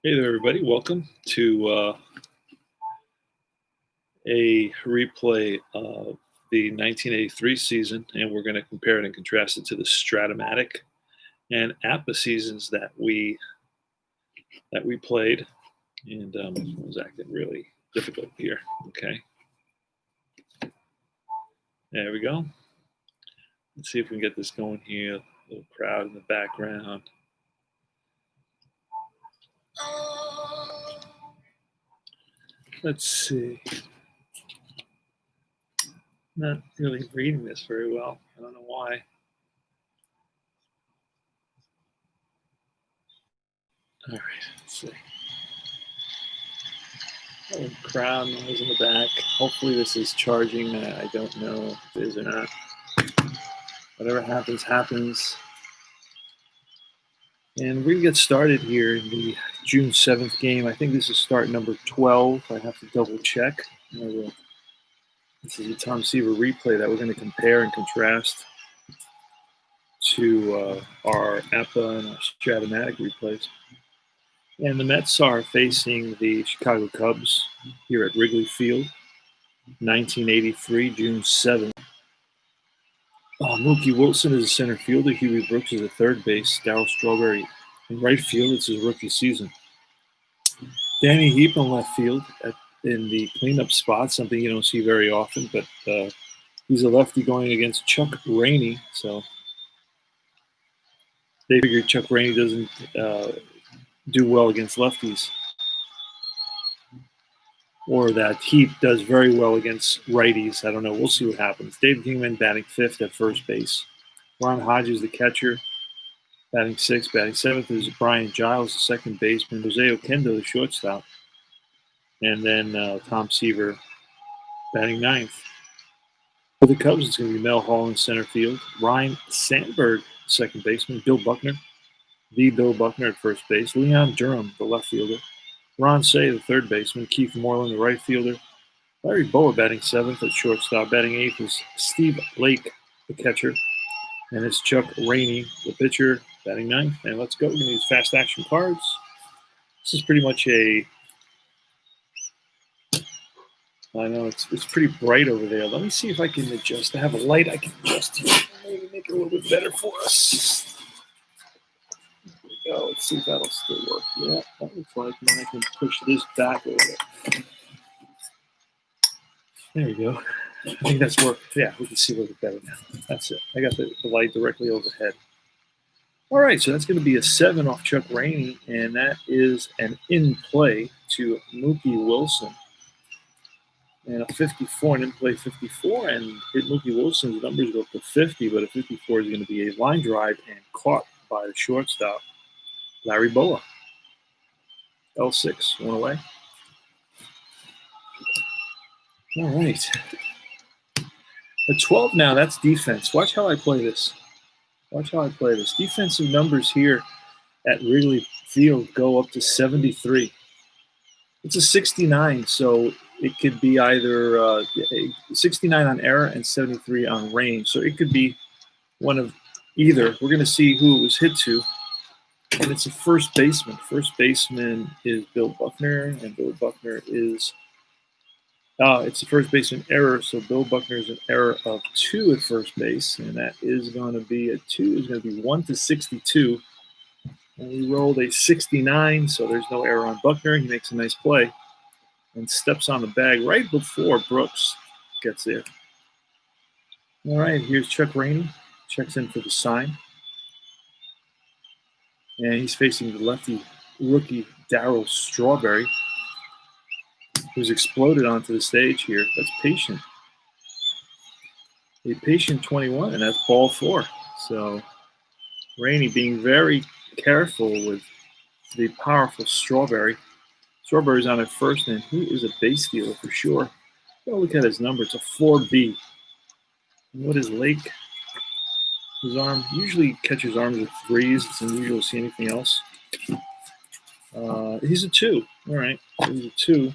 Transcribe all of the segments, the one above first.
Hey there, everybody. Welcome to a replay of the 1983 season, and we're going to compare it and contrast it to the Stratomatic and APA seasons that we played. And this one's acting really difficult here. Okay. There we go. Let's see if we can get this going here. A little crowd in the background. Let's see. Not really reading this very well. I don't know why. All right, let's see. A little crowd noise in the back. Hopefully this is charging. I don't know if it is or not. Whatever happens, happens. And we get started here in the June 7th game. I think this is start number 12. I have to double check. This is a Tom Seaver replay that we're going to compare and contrast to our APA and our Stratomatic replays. And the Mets are facing the Chicago Cubs here at Wrigley Field, 1983, June 7th. Mookie Wilson is a center fielder. Huey Brooks is a third base. Darryl Strawberry in right field. It's his rookie season. Danny Heap in left field in the cleanup spot, something you don't see very often, but he's a lefty going against Chuck Rainey. So they figured Chuck Rainey doesn't do well against lefties, or that Heap does very well against righties. I don't know. We'll see what happens. David Kingman batting fifth at first base. Ron Hodges, the catcher, batting sixth. Batting seventh is Brian Giles, the second baseman. Jose Oquendo, the shortstop. And then Tom Seaver batting ninth. For the Cubs, it's going to be Mel Hall in center field. Ryan Sandberg, second baseman. Bill Buckner at first base. Leon Durham, the left fielder. Ron Say, the third baseman. Keith Moreland, the right fielder. Larry Boa batting seventh at shortstop. Batting eighth is Steve Lake, the catcher. And it's Chuck Rainey, the pitcher, batting ninth. And let's go. We're going to use fast action cards. This is pretty much I know it's pretty bright over there. Let me see if I can adjust. I have a light I can adjust here. Maybe make it a little bit better for us. Go. Let's see if that'll still work. Yeah, that looks like. And then I can push this back a little bit. There we go. I think that's worked. Yeah, we can see a little bit better now. That's it. I got the light directly overhead. All right, so that's going to be a 7 off Chuck Rainey, and that is an in play to Mookie Wilson. And a 54, an in play 54, and hit Mookie Wilson's numbers go up to 50, but a 54 is going to be a line drive and caught by the shortstop, Larry Boa. L6, one away. All right. A 12 now, that's defense. Watch how I play this. Defensive numbers here at Wrigley Field go up to 73. It's a 69, so it could be either 69 on error and 73 on range. So it could be one of either. We're going to see who it was hit to. And it's a first baseman. First baseman is Bill Buckner, and Bill Buckner is it's a first baseman error. So Bill Buckner is an error of 2 at first base, and that is going to be a 2 is going to be 1 to 62. And we rolled a 69, so there's no error on Buckner. He makes a nice play and steps on the bag right before Brooks gets there. All right, here's Chuck Rainey. Checks in for the sign. And he's facing the lefty rookie Darryl Strawberry, who's exploded onto the stage here. That's patient. A patient 21, and that's ball 4. So Rainey being very careful with the powerful Strawberry. Strawberry's on at first, and he is a base stealer for sure. Look at his number. It's a 4B. And what is Lake? His arm usually catches arms with 3s. It's unusual to see anything else. He's a 2. All right, he's a 2.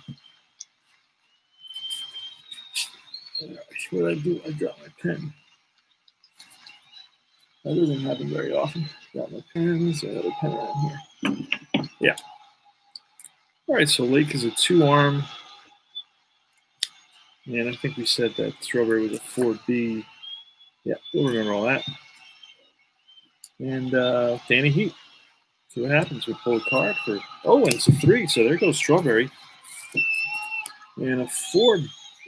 What did I do? I dropped my pen. That doesn't happen very often. Got my pens. Another pen around here. Yeah. All right, so Lake is a 2-arm. And I think we said that Strawberry was a 4B. Yeah, we'll remember all that. And Danny Heat. See what happens. We pull a card for. Oh, and it's a 3. So there goes Strawberry. And a 4.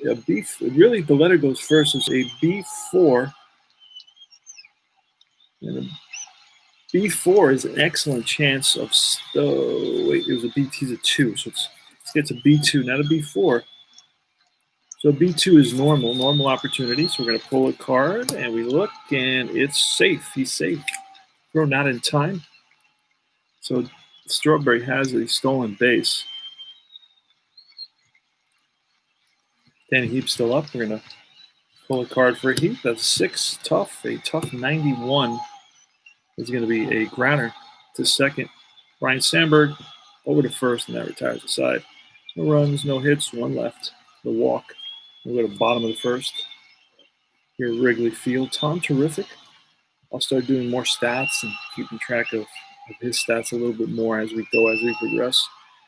A B. Really, the letter goes first. It's a B4. And a B4 is an excellent chance of. Oh, wait, it was a BT's a 2. So it gets a B2, not a B4. So B2 is normal opportunity. So we're going to pull a card, and we look, and it's safe. He's safe. Throw not in time. So Strawberry has a stolen base. Danny Heap's still up. We're going to pull a card for Heap. That's 6. Tough. A tough 91 is going to be a grounder to second. Ryan Sandberg over to first, and that retires the side. No runs, no hits, 1 left. The walk. We'll go to bottom of the first. Here at Wrigley Field. Tom Terrific. I'll start doing more stats and keeping track of his stats a little bit more as we progress.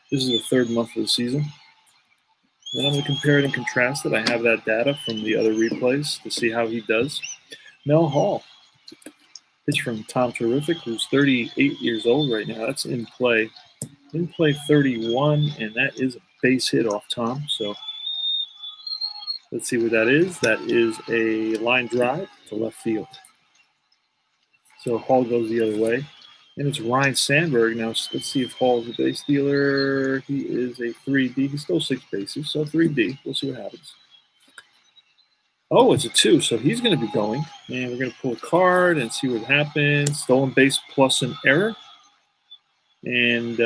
This is the 3rd month of the season. Then I'm going to compare it and contrast it. I have that data from the other replays to see how he does. Mel Hall. Pitch from Tom Terrific, who's 38 years old right now. That's in play. In play 31, and that is a base hit off Tom. So let's see what that is. That is a line drive to left field. So Hall goes the other way. And it's Ryan Sandberg. Now, let's see if Hall's a base stealer. He is a 3D. He stole 6 bases, so 3D. We'll see what happens. Oh, it's a 2, so he's going to be going. And we're going to pull a card and see what happens. Stolen base plus an error. And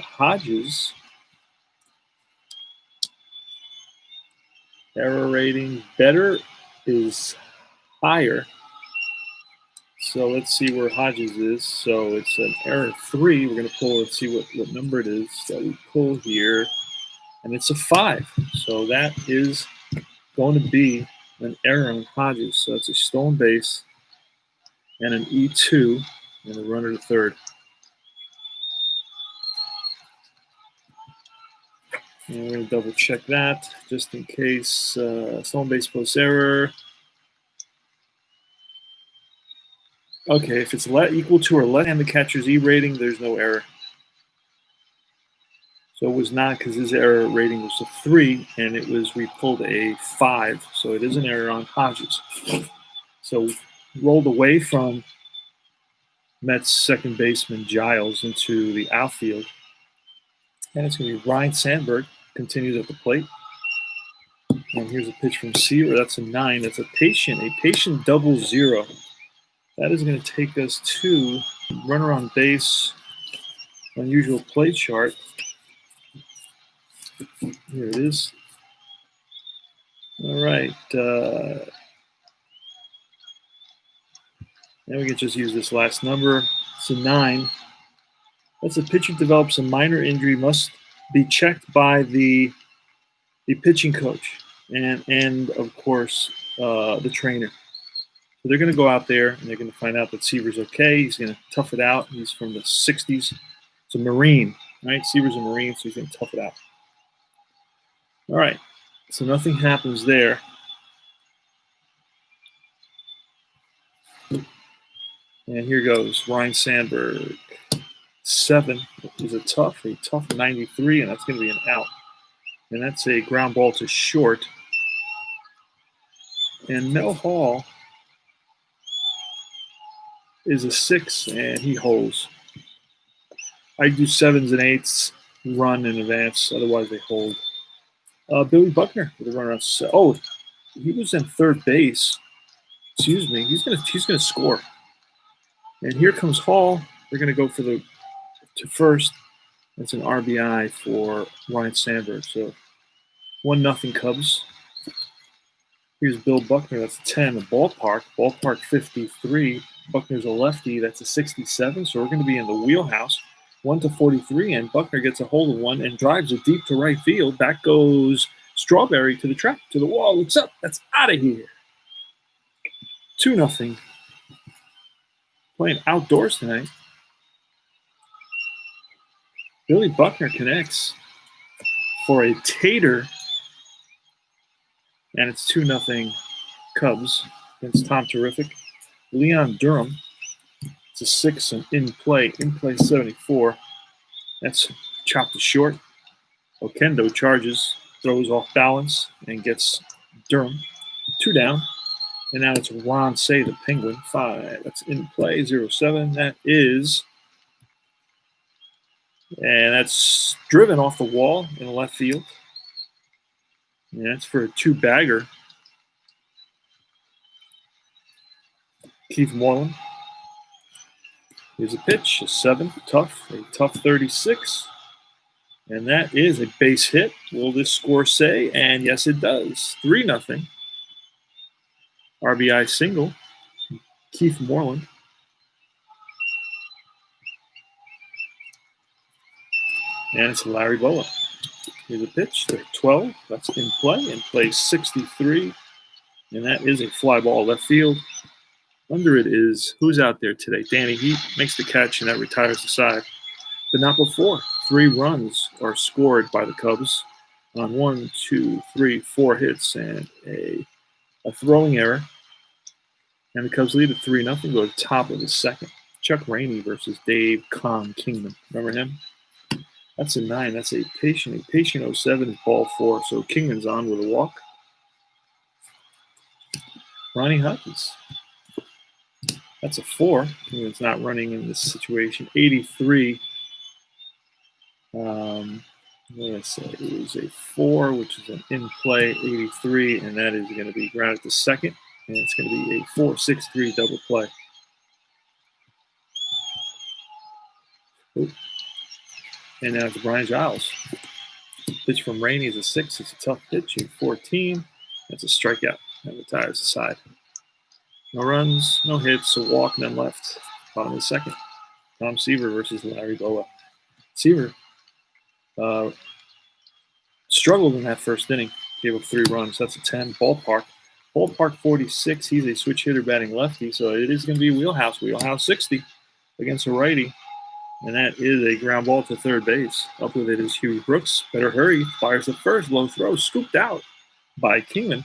Hodges. Error rating better is higher. So let's see where Hodges is. So it's an error 3. We're going to pull and see what number it is that we pull here. And it's a 5. So that is going to be an error on Hodges. So it's a stolen base and an E2 and a runner to third. And we're going to double check that just in case. Stolen base plus error. Okay, if it's equal to or less than the catcher's E rating, there's no error. So it was not, because his error rating was a 3, and we pulled a 5. So it is an error on Hodges. So rolled away from Mets second baseman Giles into the outfield. And it's going to be Ryan Sandberg, continues at the plate. And here's a pitch from Seaver. That's a 9. That's a patient 0-0. That is going to take us to runner on base, unusual play chart. Here it is. All right. Now we can just use this last number. It's a 9. That's a pitcher develops a minor injury, must be checked by the pitching coach and of course, the trainer. So they're going to go out there and they're going to find out that Seaver's okay. He's going to tough it out. He's from the 60s. It's a Marine, right? Seaver's a Marine, so he's going to tough it out. All right. So nothing happens there. And here goes Ryan Sandberg. 7 is a tough 93, and that's going to be an out. And that's a ground ball to short. And Mel Hall is a 6, and he holds. I do 7s and 8s, run in advance. Otherwise, they hold. Billy Buckner with a runner on. Oh, he was in third base. Excuse me. He's gonna score. And here comes Hall. They're gonna go to first. That's an RBI for Ryan Sandberg. So 1-0 Cubs. Here's Bill Buckner. That's a 10. The ballpark 53. Buckner's a lefty. That's a 67. So we're going to be in the wheelhouse. 1-43, and Buckner gets a hold of one and drives it deep to right field. Back goes Strawberry to the track, to the wall. What's up? That's out of here. 2-0. Playing outdoors tonight. Billy Buckner connects for a tater, and it's 2-0 Cubs against Tom Terrific. Leon Durham. It's a 6 and in play 74. That's chopped to short. Okendo charges, throws off balance, and gets Durham. 2 down. And now it's Ron Say, the Penguin. 5. That's in play 0-7. That is. And that's driven off the wall in the left field. And that's for a 2-bagger. Keith Moreland. Here's a pitch, a 7, a tough 36. And that is a base hit. Will this score say? And yes, it does. 3-0. RBI single. Keith Moreland. And it's Larry Boa. Here's a pitch, 12. That's in play 63. And that is a fly ball left field. Under it is, who's out there today? Danny Heat makes the catch, and that retires the side. But not before. 3 runs are scored by the Cubs on 1, 2, 3, 4 hits and a throwing error. And the Cubs lead at 3-0, go to the top of the second. Chuck Rainey versus Dave Con Kingman. Remember him? That's a 9. That's a patient 07 is ball 4. So Kingman's on with a walk. Ronnie Hutchins. That's a 4. Kingman's not running in this situation. 83. What did I say? It was a 4, which is an in play 83, and that is going to be grounded to second. And it's going to be a 4-6-3 double play. Oop. And now it's Brian Giles. Pitch from Rainey is a 6. It's a tough pitch. 14. That's a strikeout. That retires the side. No runs, no hits, a walk, none left. Bottom of the second. Tom Seaver versus Larry Boa. Seaver struggled in that first inning. Gave up 3 runs. That's a 10. Ballpark 46. He's a switch hitter batting lefty, so it is going to be wheelhouse 60 against a righty. And that is a ground ball to third base. Up with it is Huey Brooks. Better hurry. Fires the first. Low throw. Scooped out by Kingman.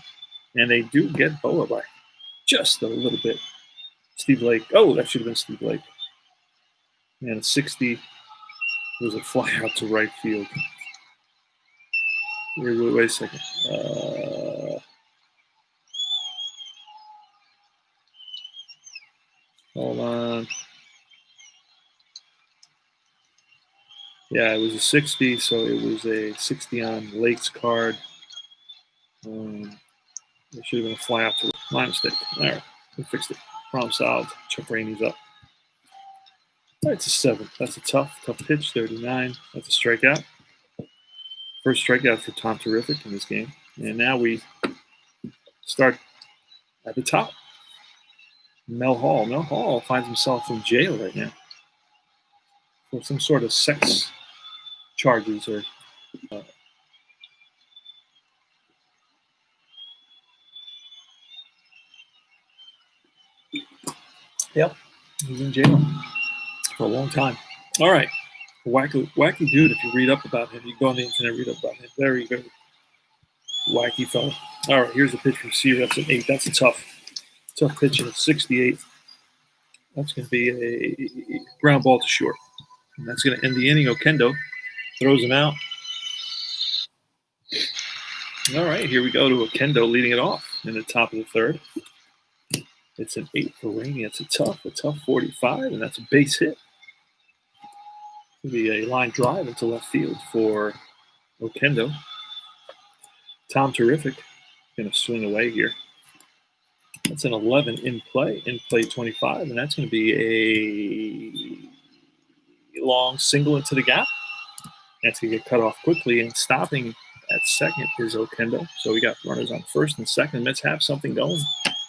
And they do get Boa by just a little bit. Steve Lake. Oh, that should have been Steve Lake. And 60 was a fly out to right field. Wait a second. Hold on. Yeah, it was a 60, so it was a 60 on Lake's card. It should have been a fly out to my mistake. All right, we fixed it. Problem solved. Chuck Rainey's up. All right, it's a 7. That's a tough pitch, 39. That's a strikeout. First strikeout for Tom Terrific in this game. And now we start at the top. Mel Hall. Mel Hall finds himself in jail right now for some sort of sex charges or Yep, he's in jail for a long time. All right, wacky dude. If you read up about him, you go on the internet, read up about him. Very, very wacky fellow. All right, here's a pitch from Seaver. That's an 8. That's a tough pitch in 68. That's going to be a ground ball to short. And that's going to end the inning. Okendo throws him out. All right, here we go to Okendo leading it off in the top of the third. It's an 8 for Rainey. It's a tough 45, and that's a base hit. It'll be a line drive into left field for Okendo. Tom Terrific going to swing away here. That's an 11 in play 25, and that's going to be a long single into the gap. That's going to get cut off quickly, and stopping at second is Okendo. So we got runners on first and second. Let's have something going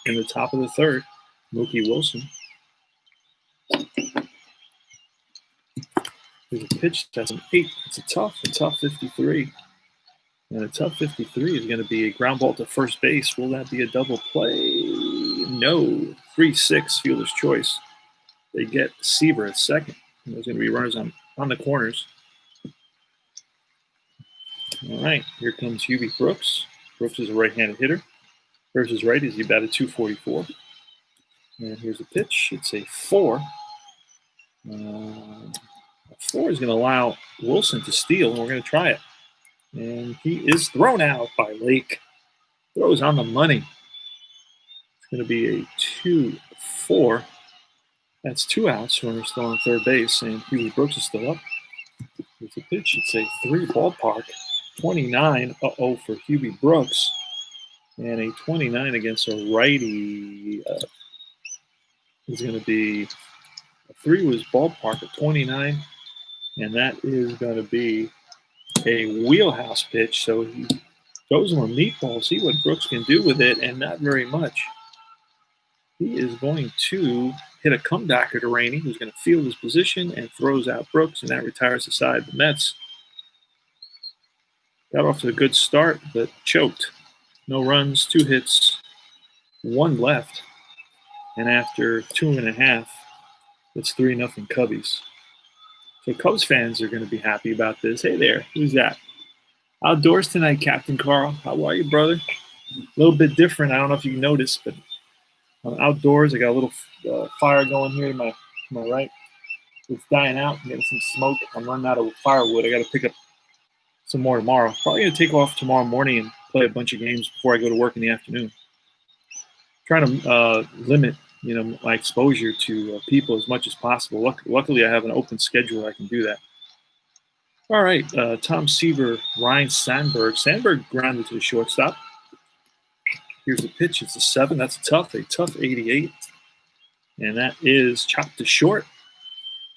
in the top of the third. Mookie Wilson. There's a pitch that's an 8. It's a tough 53. And a tough 53 is going to be a ground ball to first base. Will that be a double play? No. 3-6, fielder's choice. They get Seaver at second. And there's going to be runners on the corners. All right, here comes Hubie Brooks. Brooks is a right-handed hitter. Versus righties, he batted .244. And here's a pitch. It's a 4. A 4 is going to allow Wilson to steal, and we're going to try it. And he is thrown out by Lake. Throws on the money. It's going to be a 2-4. That's 2 outs. Runner's still on third base, and Hubie Brooks is still up. Here's a pitch. It's a 3 ballpark. 29. For Hubie Brooks. And a 29 against a righty is going to be a 3 was ballpark at 29. And that is going to be a wheelhouse pitch. So he throws him a meatball, see what Brooks can do with it, and not very much. He is going to hit a comebacker to Rainey, who's going to field his position and throws out Brooks, and that retires the side. The Mets got off to a good start, but choked. No runs, 2 hits, 1 left. And after 2.5, it's 3-0 Cubbies. So Cubs fans are going to be happy about this. Hey there, who's that? Outdoors tonight, Captain Carl. How are you, brother? A little bit different. I don't know if you noticed, but I'm outdoors. I got a little fire going here to my right. It's dying out. I'm getting some smoke. I'm running out of firewood. I got to pick up some more tomorrow. Probably going to take off tomorrow morning and play a bunch of games before I go to work in the afternoon. Trying to limit my exposure to people as much as possible. Luckily, I have an open schedule. I can do that. All right, Tom Seaver, Ryan Sandberg. Sandberg grounded to the shortstop. Here's the pitch. It's a 7. That's a tough 88. And that is chopped to short.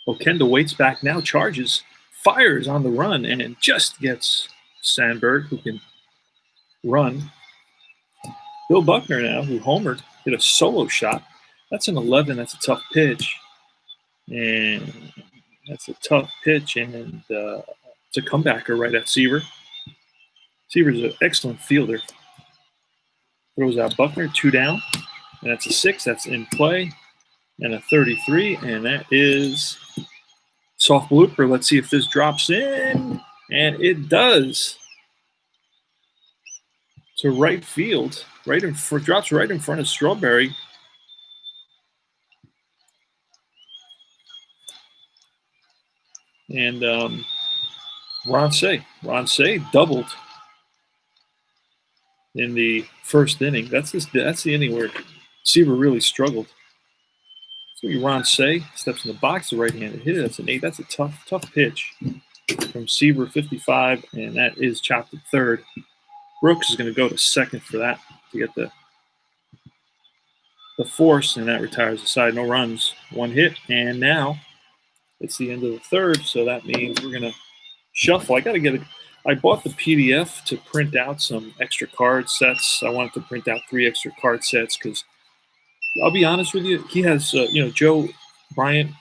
Okendo waits back now, charges, fires on the run, and just gets Sandberg, who can run. Bill Buckner now, who homered, hit a solo shot. That's an 11. That's a tough pitch. And that's a tough pitch. And it's a comebacker right at Seaver. Seaver's an excellent fielder. Throws out Buckner, 2 down. And that's a 6. That's in play. And a 33. And that is soft blooper. Let's see if this drops in. And it does. To right field. Drops right in front of Strawberry. And Ron Say doubled in the first inning. That's the inning where Seaver really struggled. So Ron Say steps in the box, the right-handed hitter. That's an 8. That's a tough pitch from Seaver, 55, and that is chopped at third. Brooks is going to go to second for that to get the force, and that retires the side. No runs, 1 hit, and now it's the end of the third, so that means we're going to shuffle. I bought the PDF to print out some extra card sets. I wanted to print out 3 extra card sets because I'll be honest with you, he has, Joe Bryant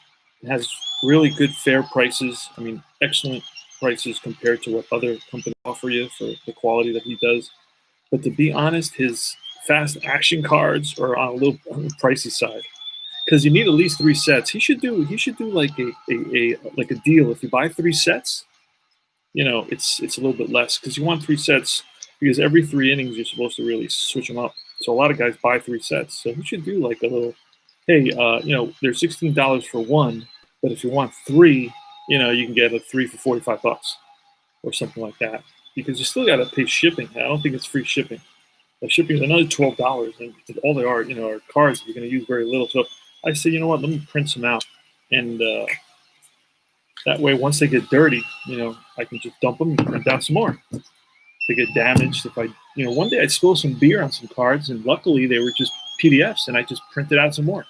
has really good, fair prices. I mean, excellent prices compared to what other companies offer you for the quality that he does. But to be honest, his fast action cards are on a little on the pricey side. because you need at least 3 sets. He should do like a deal. If you buy 3 sets, it's a little bit less because you want 3 sets because every 3 innings you're supposed to really switch them up. So a lot of guys buy 3 sets. So he should do like a little, hey, they're $16 for one, but if you want 3, you can get a 3 for $45 or something like that because you still got to pay shipping. I don't think it's free shipping. The shipping is another $12, and all they are cards you're going to use very little. So I say, you know what? Let me print some out, and that way, once they get dirty, I can just dump them and print out some more. If they get damaged, if I, one day I spilled some beer on some cards, and luckily they were just PDFs, and I just printed out some more.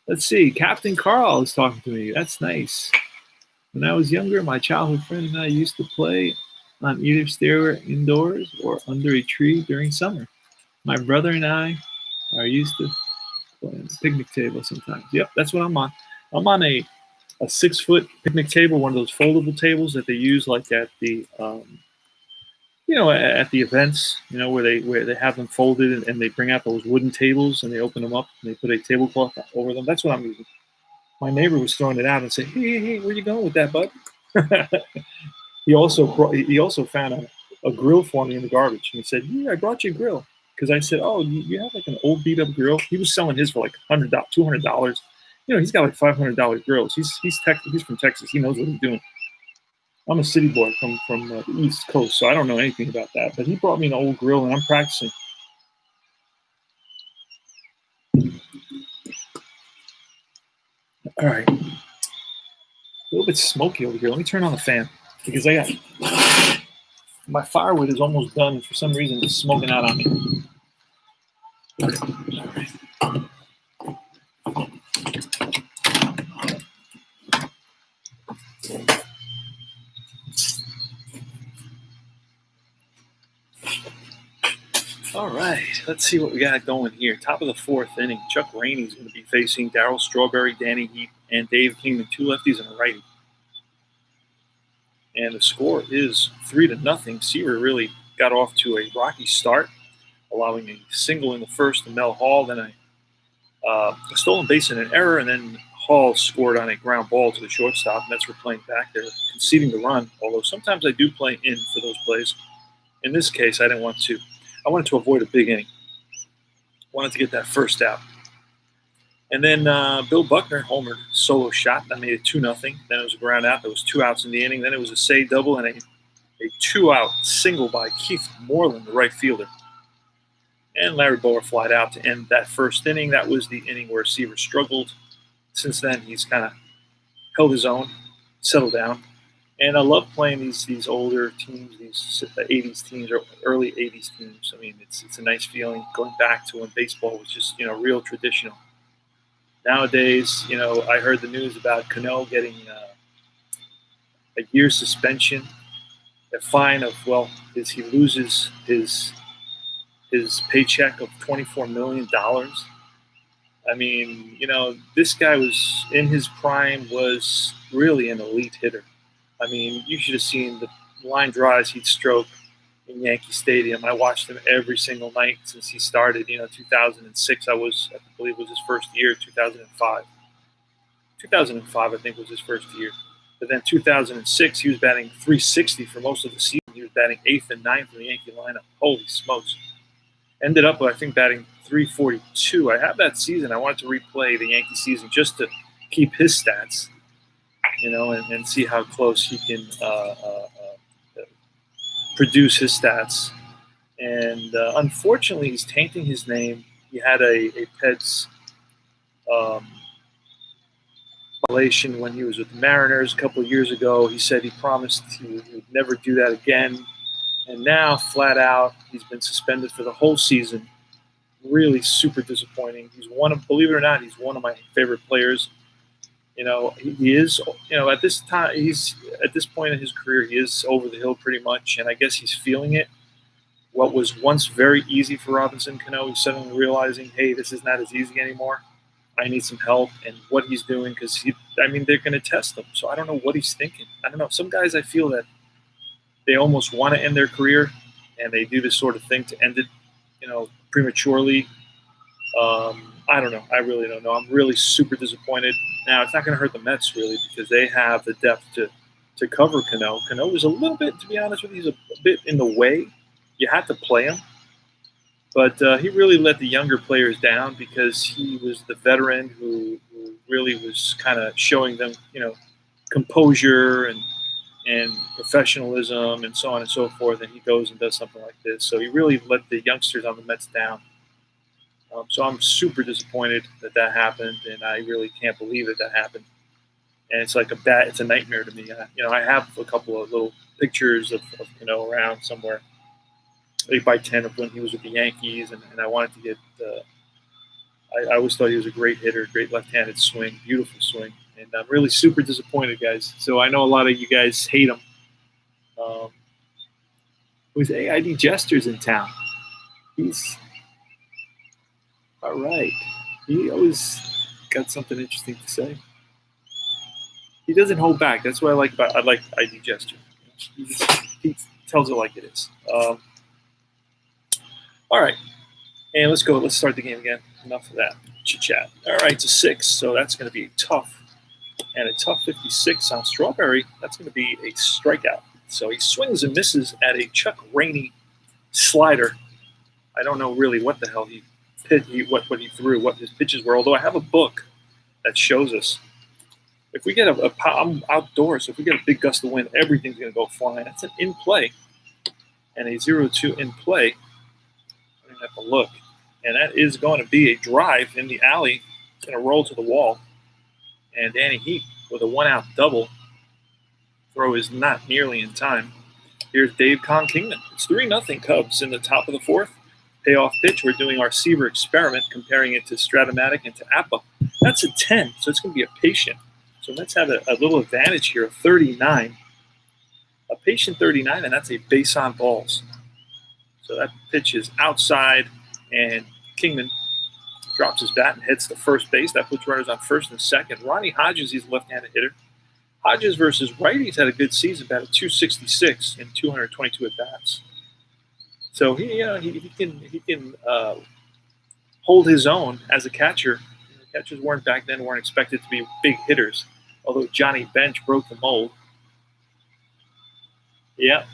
Let's see. Captain Carl is talking to me. That's nice. When I was younger, my childhood friend and I used to play on either stairway indoors or under a tree during summer. My brother and I are used to playing on a picnic table sometimes. Yep, that's what I'm on. I'm on a 6-foot picnic table, one of those foldable tables that they use like at the at the events, where they have them folded and they bring out those wooden tables and they open them up and they put a tablecloth over them. That's what I'm using. My neighbor was throwing it out and said, "Hey, where you going with that, bud?" He also found a grill for me in the garbage, and he said, "Yeah, I brought you a grill." Because I said, "Oh, you have like an old beat up grill?" He was selling his for like $200. He's got like $500 grills. He's from Texas. He knows what he's doing. I'm a city boy from the East Coast, so I don't know anything about that. But he brought me an old grill, and I'm practicing. All right, a little bit smoky over here. Let me turn on the fan because my firewood is almost done, and for some reason it's smoking out on me. All right. All right, let's see what we got going here. Top of the 4th inning, Chuck Rainey is going to be facing Darryl Strawberry, Danny Heap, and Dave Kingman, 2 lefties and a righty. And the score is 3-0. Seaver really got off to a rocky start, allowing a single in the first to Mel Hall, then a stolen base and an error, and then Hall scored on a ground ball to the shortstop. Mets were playing back there, conceding the run, although sometimes I do play in for those plays. In this case, I didn't want to. I wanted to avoid a big inning. Wanted to get that first out. And then Bill Buckner homered solo shot. That made it 2-0. Then it was a ground out. There was 2 outs in the inning. Then it was a Say double and a 2-out single by Keith Moreland, the right fielder. And Larry Bower flied out to end that first inning. That was the inning where Seaver struggled. Since then, he's kind of held his own, settled down. And I love playing these older teams, these 80s teams or early 80s teams. I mean, it's a nice feeling going back to when baseball was just, real traditional. Nowadays, I heard the news about Cano getting a year's suspension, a fine of, he loses his paycheck of $24 million. I mean, this guy was in his prime, was really an elite hitter. I mean, you should have seen the line drives he'd stroke in Yankee Stadium. I watched him every single night since he started. 2006, I believe was his first year. 2005, I think was his first year. But then 2006, he was batting .360 for most of the season. He was batting 8th and 9th in the Yankee lineup. Holy smokes! Ended up, I think, batting .342. I have that season. I wanted to replay the Yankee season just to keep his stats. And see how close he can produce his stats. And unfortunately, he's tainting his name. He had a PEDS violation when he was with the Mariners a couple of years ago. He said he promised he would never do that again. And now, flat out, he's been suspended for the whole season. Really super disappointing. Believe it or not, he's one of my favorite players. He is, at this time, he's at this point in his career, he is over the hill pretty much, and I guess he's feeling it. What was once very easy for Robinson Cano, he's suddenly realizing, hey, this is not as easy anymore. I need some help, and what he's doing, because they're going to test him, so I don't know what he's thinking. I don't know. Some guys, I feel that they almost want to end their career, and they do this sort of thing to end it, prematurely. I don't know. I really don't know. I'm really super disappointed. Now, it's not going to hurt the Mets, really, because they have the depth to cover Cano. Cano was a little bit, to be honest with you, he's a bit in the way. You had to play him. But he really let the younger players down because he was the veteran who really was kind of showing them, composure and professionalism and so on and so forth. And he goes and does something like this. So he really let the youngsters on the Mets down. So I'm super disappointed that happened, and I really can't believe that happened. And it's like it's a nightmare to me. I have a couple of little pictures of Cano around somewhere, 8x10 of when he was with the Yankees, and I wanted to get. I always thought he was a great hitter, great left-handed swing, beautiful swing, and I'm really super disappointed, guys. So I know a lot of you guys hate him. Who's AID Jester's in town? He's all right. He always got something interesting to say. He doesn't hold back. That's what I like ID Jester. He tells it like it is. All right. And let's go. Let's start the game again. Enough of that chit-chat. All right, it's a 6, so that's going to be tough. And a tough 56 on Strawberry, that's going to be a strikeout. So he swings and misses at a Chuck Rainey slider. I don't know really what the hell he threw, what his pitches were, although I have a book that shows us. If we get I'm outdoors, so if we get a big gust of wind, everything's going to go flying. That's an in play. And a 0-2 in play. I'm going to have to look. And that is going to be a drive in the alley. It's going to roll to the wall. And Danny Heat with a 1-out double. Throw is not nearly in time. Here's Dave Kingman. It's 3-0 Cubs in the top of the 4th. Payoff pitch. We're doing our Seaver experiment, comparing it to Stratomatic and to Appa. That's a 10, so it's going to be a patient. So let's have a little advantage here, a 39. A patient 39, and that's a base on balls. So that pitch is outside, and Kingman drops his bat and hits the first base. That puts runners on first and second. Ronnie Hodges, he's a left-handed hitter. Hodges versus righties had a good season, about a 266 and 222 at-bats. So he can hold his own as a catcher. Catchers weren't expected to be big hitters, although Johnny Bench broke the mold. Yeah,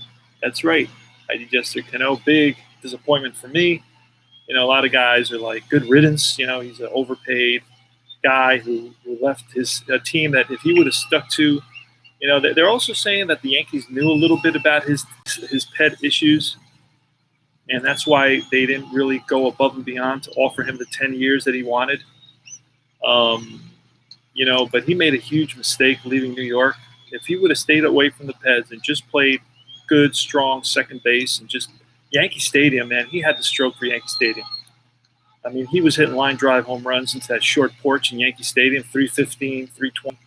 that's right. I just Cano, big disappointment for me. A lot of guys are like, good riddance. He's an overpaid guy who left his team that if he would have stuck to, they're also saying that the Yankees knew a little bit about his pet issues. And that's why they didn't really go above and beyond to offer him the 10 years that he wanted. But he made a huge mistake leaving New York. If he would have stayed away from the Peds and just played good, strong second base and just Yankee Stadium, man, he had the stroke for Yankee Stadium. I mean, he was hitting line drive home runs into that short porch in Yankee Stadium, 315, 320.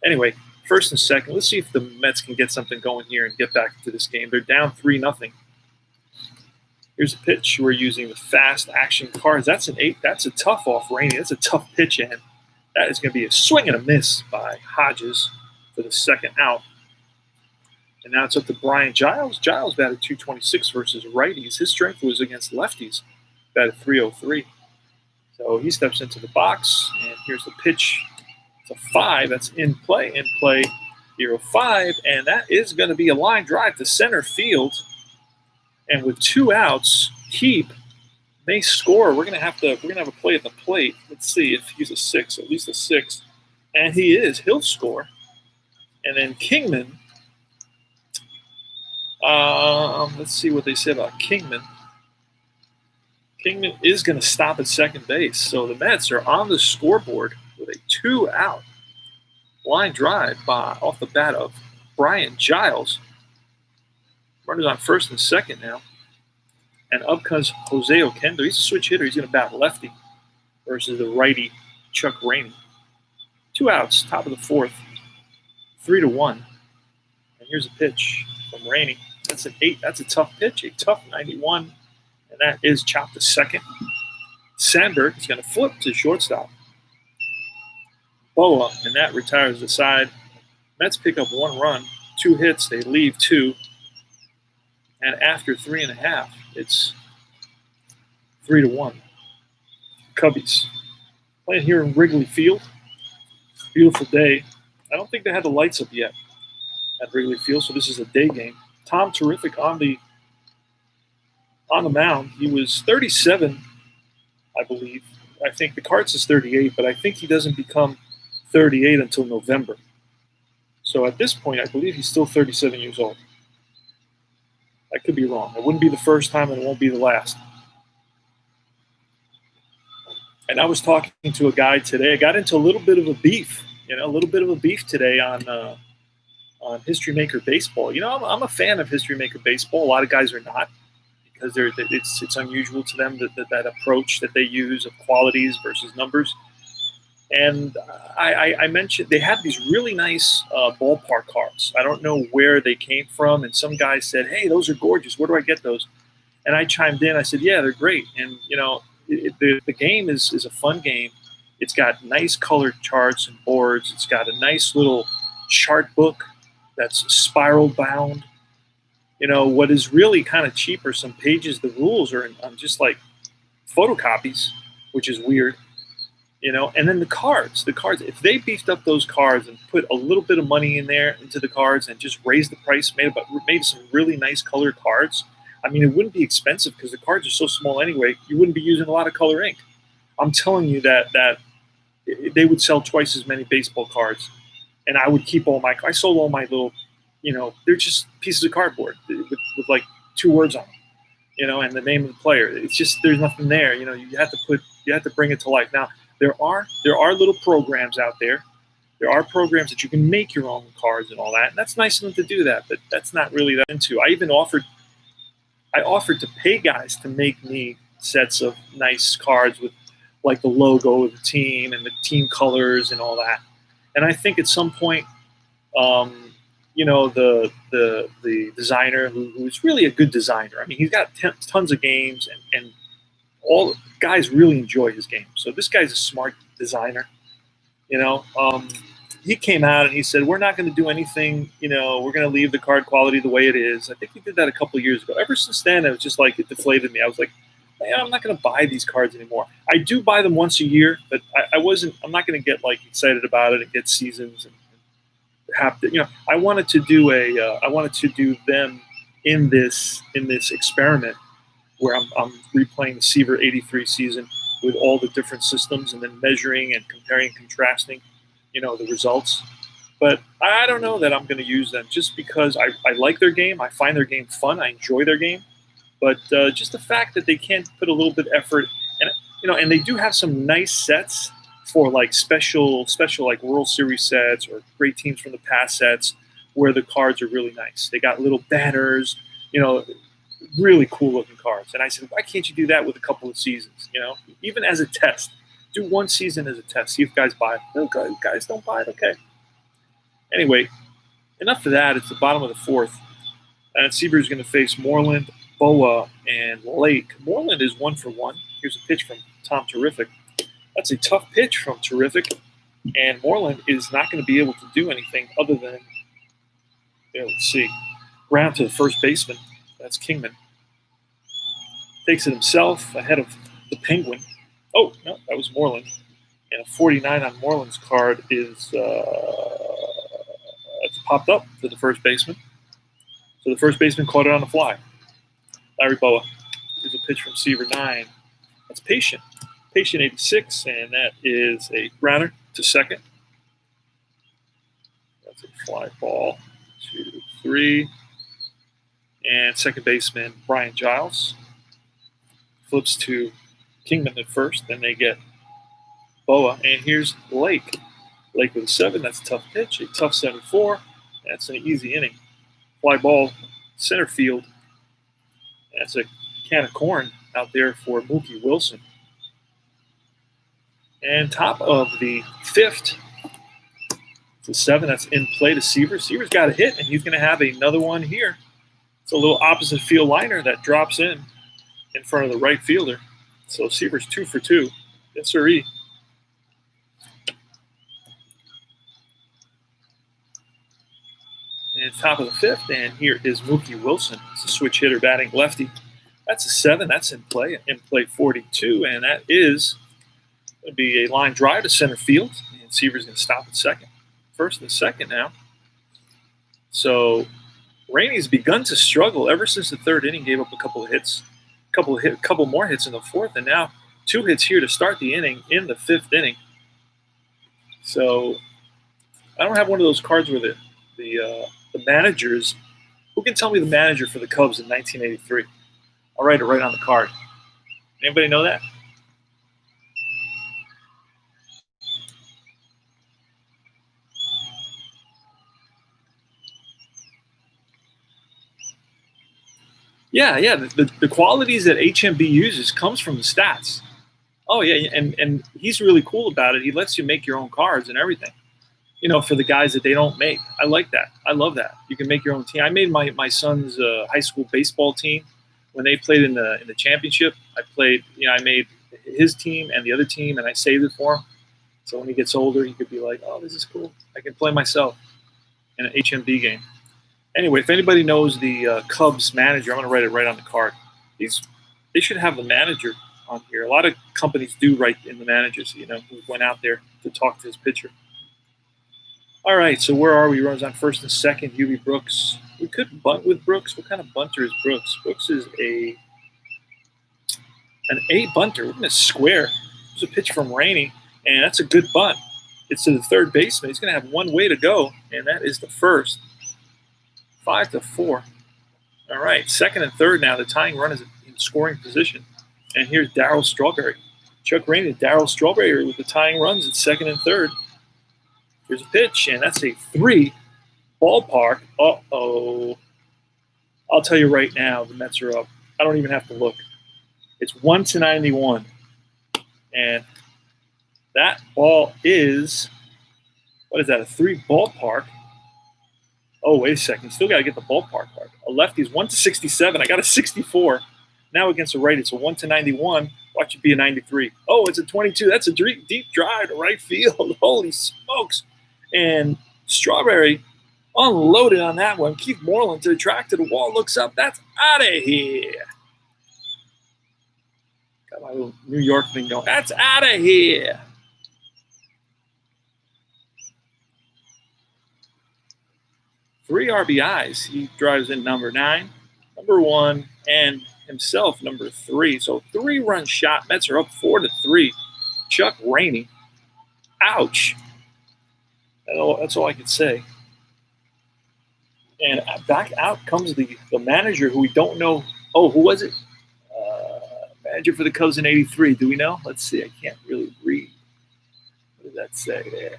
Anyway, first and second, let's see if the Mets can get something going here and get back into this game. They're down 3-0. Here's a pitch. We're using the fast action cards. That's an 8. That's a tough off Rainey. That's a tough pitch, and that is going to be a swing and a miss by Hodges for the second out. And now it's up to Brian Giles. Giles batted 226 versus righties. His strength was against lefties, batted 303. So he steps into the box, and here's the pitch. It's a 5. That's in play, 0-5, and that is going to be a line drive to center field. And with 2 outs, Heap may score. We're gonna have a play at the plate. Let's see if he's a 6, at least a 6, and he is. He'll score. And then Kingman. Let's see what they say about Kingman. Kingman is going to stop at second base. So the Mets are on the scoreboard with a 2-out line drive off the bat of Brian Giles. Runners on first and second now. And up comes Jose Oquendo. He's a switch hitter. He's going to bat lefty versus the righty Chuck Rainey. 2 outs, top of the 4th. 3-1. And here's a pitch from Rainey. That's an 8. That's a tough pitch, a tough 91. And that is chopped to second. Sandberg is going to flip to shortstop. Boa, and that retires the side. Mets pick up 1 run, 2 hits. They leave 2. And after 3.5, it's 3-1. Cubbies. Playing here in Wrigley Field. Beautiful day. I don't think they had the lights up yet at Wrigley Field, so this is a day game. Tom Terrific on the mound. He was 37, I believe. I think the card says 38, but I think he doesn't become 38 until November. So at this point, I believe he's still 37 years old. I could be wrong. It wouldn't be the first time and it won't be the last. And I was talking to a guy today. I got into a little bit of a beef, today on History Maker Baseball. I'm a fan of History Maker Baseball. A lot of guys are not, because it's unusual to them that approach that they use of qualities versus numbers. And I mentioned they had these really nice ballpark cards. I don't know where they came from, and some guy said, "Hey, those are gorgeous. Where do I get those?" And I chimed in. I said, "Yeah, they're great." And the game is a fun game. It's got nice colored charts and boards. It's got a nice little chart book that's spiral bound. What is really kind of cheap are some pages. The rules are on just like photocopies, which is weird. And then the cards, if they beefed up those cards and put a little bit of money into the cards and just raised the price, made some really nice colored cards. I mean, it wouldn't be expensive because the cards are so small anyway. You wouldn't be using a lot of color ink. I'm telling you that they would sell twice as many baseball cards, and I would keep I sold all my little, they're just pieces of cardboard with like 2 words on them, and the name of the player. It's just, there's nothing there. You have to bring it to life. Now, there are little programs out there. There are programs that you can make your own cards and all that. And that's nice of them to do that, but that's not really that into. I offered to pay guys to make me sets of nice cards with like the logo of the team and the team colors and all that. And I think at some point, the designer who's really a good designer. I mean, he's got tons of games and all guys really enjoy his game. So this guy's a smart designer. He came out and he said, "We're not going to do anything. We're going to leave the card quality the way it is." I think he did that a couple of years ago. Ever since then, it was just like it deflated me. I was like, "Man, I'm not going to buy these cards anymore." I do buy them once a year, but I'm not going to get like excited about it and get seasons and have to. I wanted to do them in this experiment where I'm replaying the Seaver '83 season with all the different systems and then measuring and comparing and contrasting, the results. But I don't know that I'm going to use them just because I like their game. I find their game fun. I enjoy their game. But just the fact that they can't put a little bit of effort, and they do have some nice sets for like special like World Series sets or great teams from the past sets where the cards are really nice. They got little banners, really cool looking cards. And I said, why can't you do that with a couple of seasons? Even as a test, do 1 season as a test. See if guys buy it. No, guys don't buy it. Okay. Anyway, enough of that. It's the bottom of the 4th. And Seaver is going to face Moreland, Boa, and Lake. Moreland is 1 for 1. Here's a pitch from Tom Terrific. That's a tough pitch from Terrific. And Moreland is not going to be able to do anything other than, let's see, ground to the first baseman. That's Kingman. Takes it himself ahead of the Penguin. Oh, no, that was Moreland. And a 49 on Moreland's card is it's popped up to the first baseman. So the first baseman caught it on the fly. Larry Boa. Here's a pitch from Seaver 9. That's Patient. Patient 86, and that is a grounder to second. That's a fly ball. 2, 3. And second baseman Brian Giles flips to Kingman at first. Then they get Boa. And here's Lake. Lake with a 7. That's a tough pitch. A tough 7-4. That's an easy inning. Fly ball, center field. That's a can of corn out there for Mookie Wilson. And top of the 5th. It's a 7. That's in play to Seaver. Seaver's got a hit, and he's going to have another one here. It's a little opposite field liner that drops in front of the right fielder. So Seaver's 2 for 2. Yes, sir. And top of the 5th, and here is Mookie Wilson. It's a switch hitter batting lefty. That's a 7. That's in play 42, and that is Going to be a line drive to center field, and Seaver's going to stop at second. First and second now. So Rainey's begun to struggle ever since the third inning. Gave up a couple of hits, couple more hits in the fourth, and now 2 hits here to start the inning in the 5th inning. So I don't have one of those cards where the managers. Who can tell me the manager for the Cubs in 1983? I'll write it right on the card. Anybody know that? Yeah. The qualities that HMB uses comes from the stats. Oh yeah, and he's really cool about it. He lets you make your own cards and everything. For the guys that they don't make. I like that. I love that. You can make your own team. I made my son's high school baseball team when they played in the championship. I made his team and the other team, and I saved it for him. So when he gets older, he could be like, "Oh, this is cool. I can play myself in an HMB game." Anyway, if anybody knows the Cubs manager, I'm going to write it right on the card. They should have the manager on here. A lot of companies do write in the managers, who went out there to talk to his pitcher. All right, so where are we? Runs on first and second. Hubie Brooks. We could bunt with Brooks. What kind of bunter is Brooks? Brooks is an A bunter. We're going to square. There's a pitch from Rainey, and that's a good bunt. It's to the third baseman. He's going to have one way to go, and that is the first. 5-4. All right, second and third now. The tying run is in scoring position. And here's Darryl Strawberry. Chuck Rainey and Darryl Strawberry with the tying runs at second and third. Here's a pitch, and that's a 3 ballpark. Uh-oh. I'll tell you right now, the Mets are up. I don't even have to look. It's 1-91. And that ball is, what is that, a 3 ballpark? Oh, wait a second. Still got to get the ballpark card. A lefty's 1-67. I got a 64. Now against the right, it's a 1-91. Watch it be a 93. Oh, it's a 22. That's a deep drive to right field. Holy smokes. And Strawberry unloaded on that one. Keith Moreland to the track to the wall. Looks up. That's out of here. Got my little New York thing going. That's out of here. Three RBIs. He drives in number 9, number 1, and himself number 3. So 3-run shot. Mets are up 4-3. Chuck Rainey. Ouch. That's all I can say. And back out comes the manager who we don't know. Oh, who was it? Manager for the Cubs in 83. Do we know? Let's see. I can't really read. What does that say there?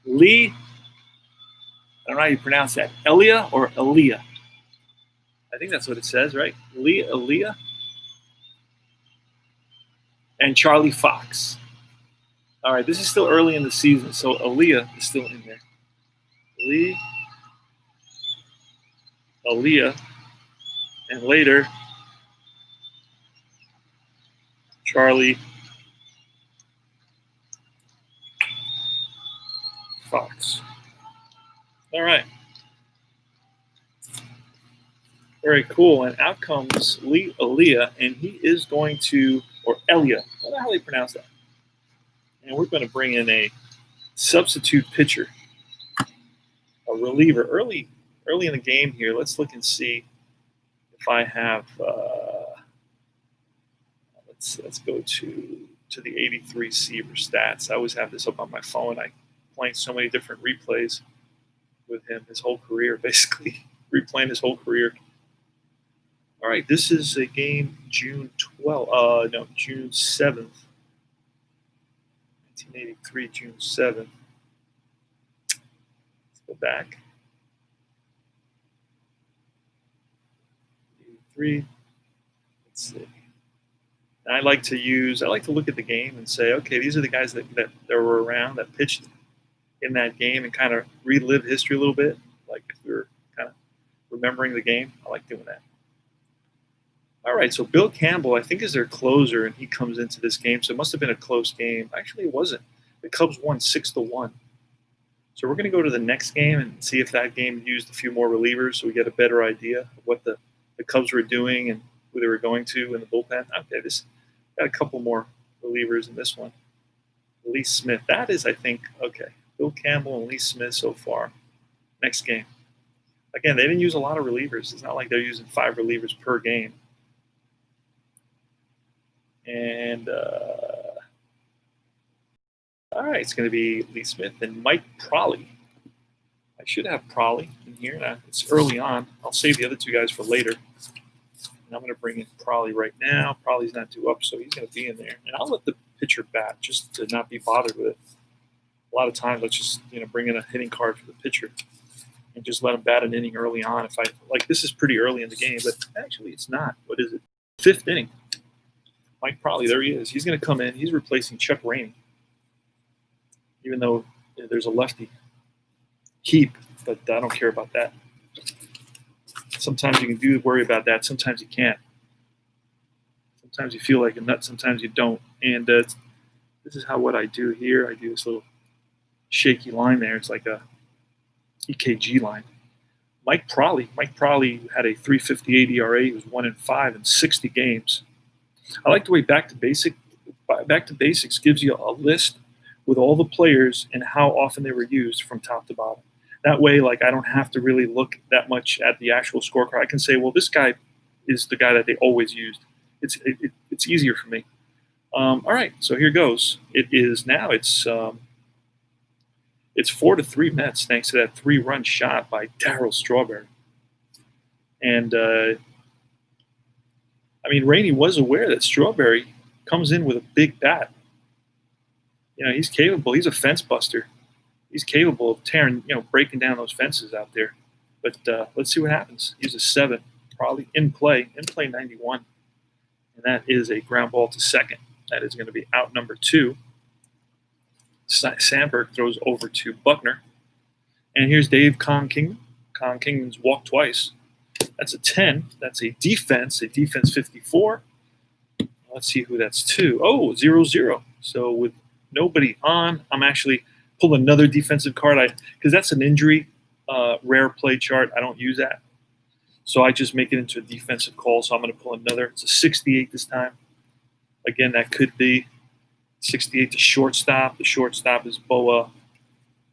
Lee. I don't know how you pronounce that. Elia or Elia? I think that's what it says, right? Lee Elia. And Charlie Fox. All right, this is still early in the season, so Aaliyah is still in there. Aaliyah, and later, Charlie Fox. All right. Very cool. And out comes Lee Aaliyah, and he is going to, or Elia. I don't know how they pronounce that. And we're going to bring in a substitute pitcher, a reliever. Early in the game here, let's look and see if I have. Let's go to the 83 Seaver stats. I always have this up on my phone. I playing so many different replays with him, his whole career, basically replaying his whole career. All right, this is a game June 7th. 1983, June 7th. Let's go back. 83. Let's see. And I like to look at the game and say, okay, these are the guys that were around, that pitched in that game, and kind of relive history a little bit. Like if we were kind of remembering the game. I like doing that. All right, so Bill Campbell, I think, is their closer, and he comes into this game. So it must have been a close game. Actually, it wasn't. The Cubs won 6-1. So we're going to go to the next game and see if that game used a few more relievers so we get a better idea of what the Cubs were doing and who they were going to in the bullpen. Okay, Got a couple more relievers in this one. Lee Smith. That is, I think, okay. Bill Campbell and Lee Smith so far. Next game. Again, they didn't use a lot of relievers. It's not like they're using 5 relievers per game. And, all right, it's going to be Lee Smith and Mike Prolly. I should have Prolly in here. Now, it's early on. I'll save the other 2 guys for later. And I'm going to bring in Prolly right now. Prolly's not due up, so he's going to be in there. And I'll let the pitcher bat just to not be bothered with it. A lot of times, let's just bring in a hitting card for the pitcher and just let him bat an inning early on. If I like, this is pretty early in the game, but actually it's not. What is it? 5th inning. Mike Prolly, there he is. He's going to come in. He's replacing Chuck Rainey, even though there's a lefty keep, but I don't care about that. Sometimes you can worry about that. Sometimes you can't. Sometimes you feel like a nut. Sometimes you don't. And this is what I do here. I do this little shaky line there. It's like a EKG line. Mike Prolly had a 3.58 ERA. He was 1-5 in 60 games. I like the way Back to Basics gives you a list with all the players and how often they were used from top to bottom. That way, like, I don't have to really look that much at the actual scorecard. I can say, well, this guy is the guy that they always used. It's easier for me. All right, so here goes. It's 4-3 Mets thanks to that 3-run shot by Darryl Strawberry. And Rainey was aware that Strawberry comes in with a big bat. He's capable. He's a fence buster. He's capable of breaking down those fences out there. But let's see what happens. He's a 7, probably in play 91. And that is a ground ball to second. That is going to be out number 2. Sandberg throws over to Buckner. And here's Dave Con Kingman. Con Kingman's walked twice. That's a 10. That's a defense 54. Let's see who that's to. Oh, 0-0. So with nobody on, I'm actually pull another defensive card because that's an injury rare play chart. I don't use that. So I just make it into a defensive call. So I'm going to pull another. It's a 68 this time. Again, that could be 68 to shortstop. The shortstop is Boa.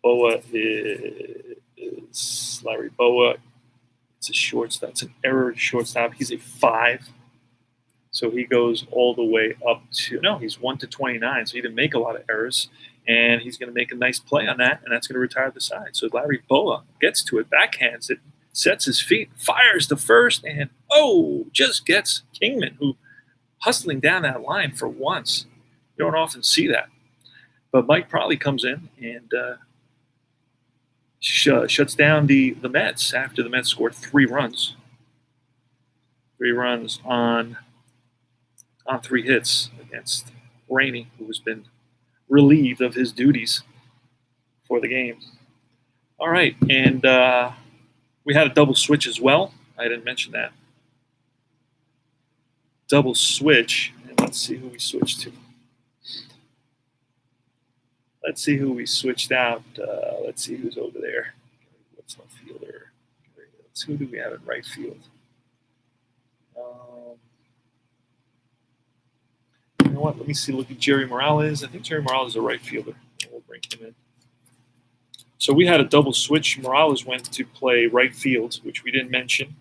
Boa is Larry Boa. It's a shortstop. It's an error shortstop. He's a 5. So he goes all the way up to, no, he's 1-29. So he didn't make a lot of errors. And he's going to make a nice play on that, and that's going to retire the side. So Larry Boa gets to it, backhands it, sets his feet, fires the first, and just gets Kingman, who hustling down that line for once. You don't often see that. But Mike Prolly comes in and shuts down the Mets after the Mets scored 3 runs. 3 runs on 3 hits against Rainey, who has been relieved of his duties for the game. All right, and we had a double switch as well. I didn't mention that. Double switch, and let's see who we switched to. Let's see who we switched out. Let's see who's over there. What's left fielder? Who do we have in right field? You know what? Let me see. Look at Jerry Morales. I think Jerry Morales is a right fielder. We'll bring him in. So we had a double switch. Morales went to play right field, which we didn't mention.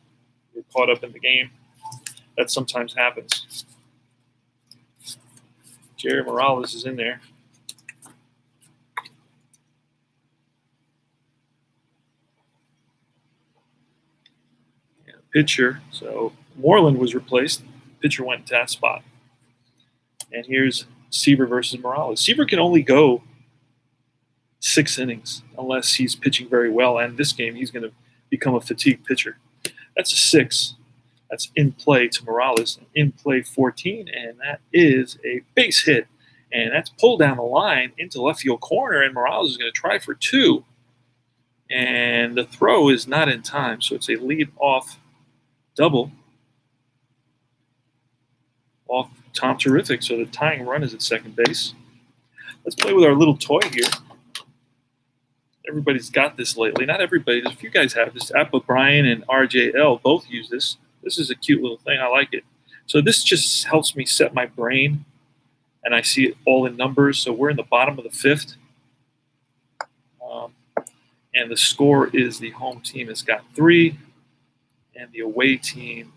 We were caught up in the game. That sometimes happens. Jerry Morales is in there. And pitcher. So Moreland was replaced. Pitcher went to that spot. And here's Seaver versus Morales. Seaver can only go 6 innings unless he's pitching very well. And this game, he's going to become a fatigued pitcher. That's a 6. That's in play to Morales. In play 14, and that is a base hit. And that's pulled down the line into left field corner, and Morales is going to try for 2. And the throw is not in time, so it's a lead-off double off Tom Terrific. So the tying run is at second base. Let's play with our little toy here. Everybody's got this lately. Not everybody. A few guys have this. Appa Brian and RJL both use this. This is a cute little thing. I like it. So this just helps me set my brain and I see it all in numbers. So we're in the bottom of the fifth. And the score is the home team has got 3, and the away team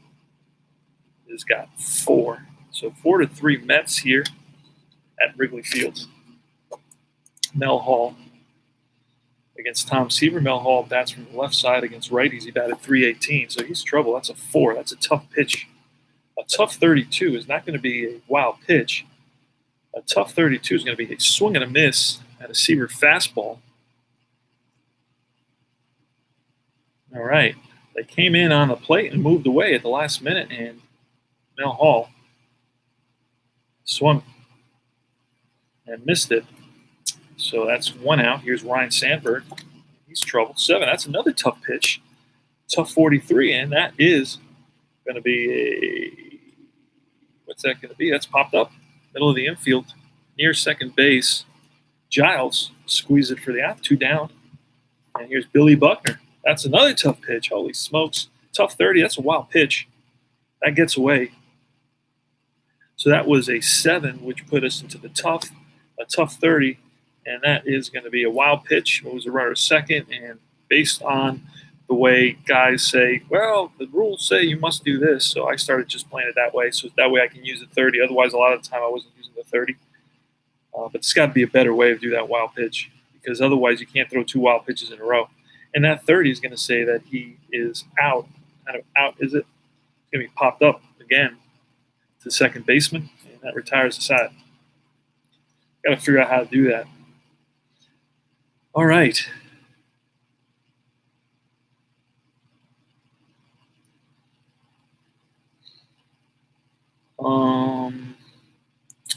has got 4. So 4-3 Mets here at Wrigley Field. Mel Hall against Tom Seaver. Mel Hall bats from the left side against righties. He batted .318, so he's trouble. That's a 4. That's a tough pitch. A tough 32 is not going to be a wild pitch. A tough 32 is going to be a swing and a miss at a Seaver fastball. All right. They came in on the plate and moved away at the last minute, and Mel Hall swung and missed it. So that's 1 out. Here's Ryan Sandberg. He's trouble. 7. That's another tough pitch. Tough 43, and that is going to be a – what's that going to be? That's popped up. Middle of the infield, near second base. Giles squeezed it for the out. 2 down. And here's Billy Buckner. That's another tough pitch. Holy smokes. Tough 30. That's a wild pitch. That gets away. So that was a 7, which put us into the tough 30. And that is going to be a wild pitch. Moves a runner second. And based on the way guys say, well, the rules say you must do this. So I started just playing it that way. So that way I can use the 30. Otherwise, a lot of the time I wasn't using the 30. But it's got to be a better way to do that wild pitch. Because otherwise you can't throw 2 wild pitches in a row. And that 30 is going to say that he is out. Kind of out, is it? It's going to be popped up again to second baseman. And that retires the side. Got to figure out how to do that. All right.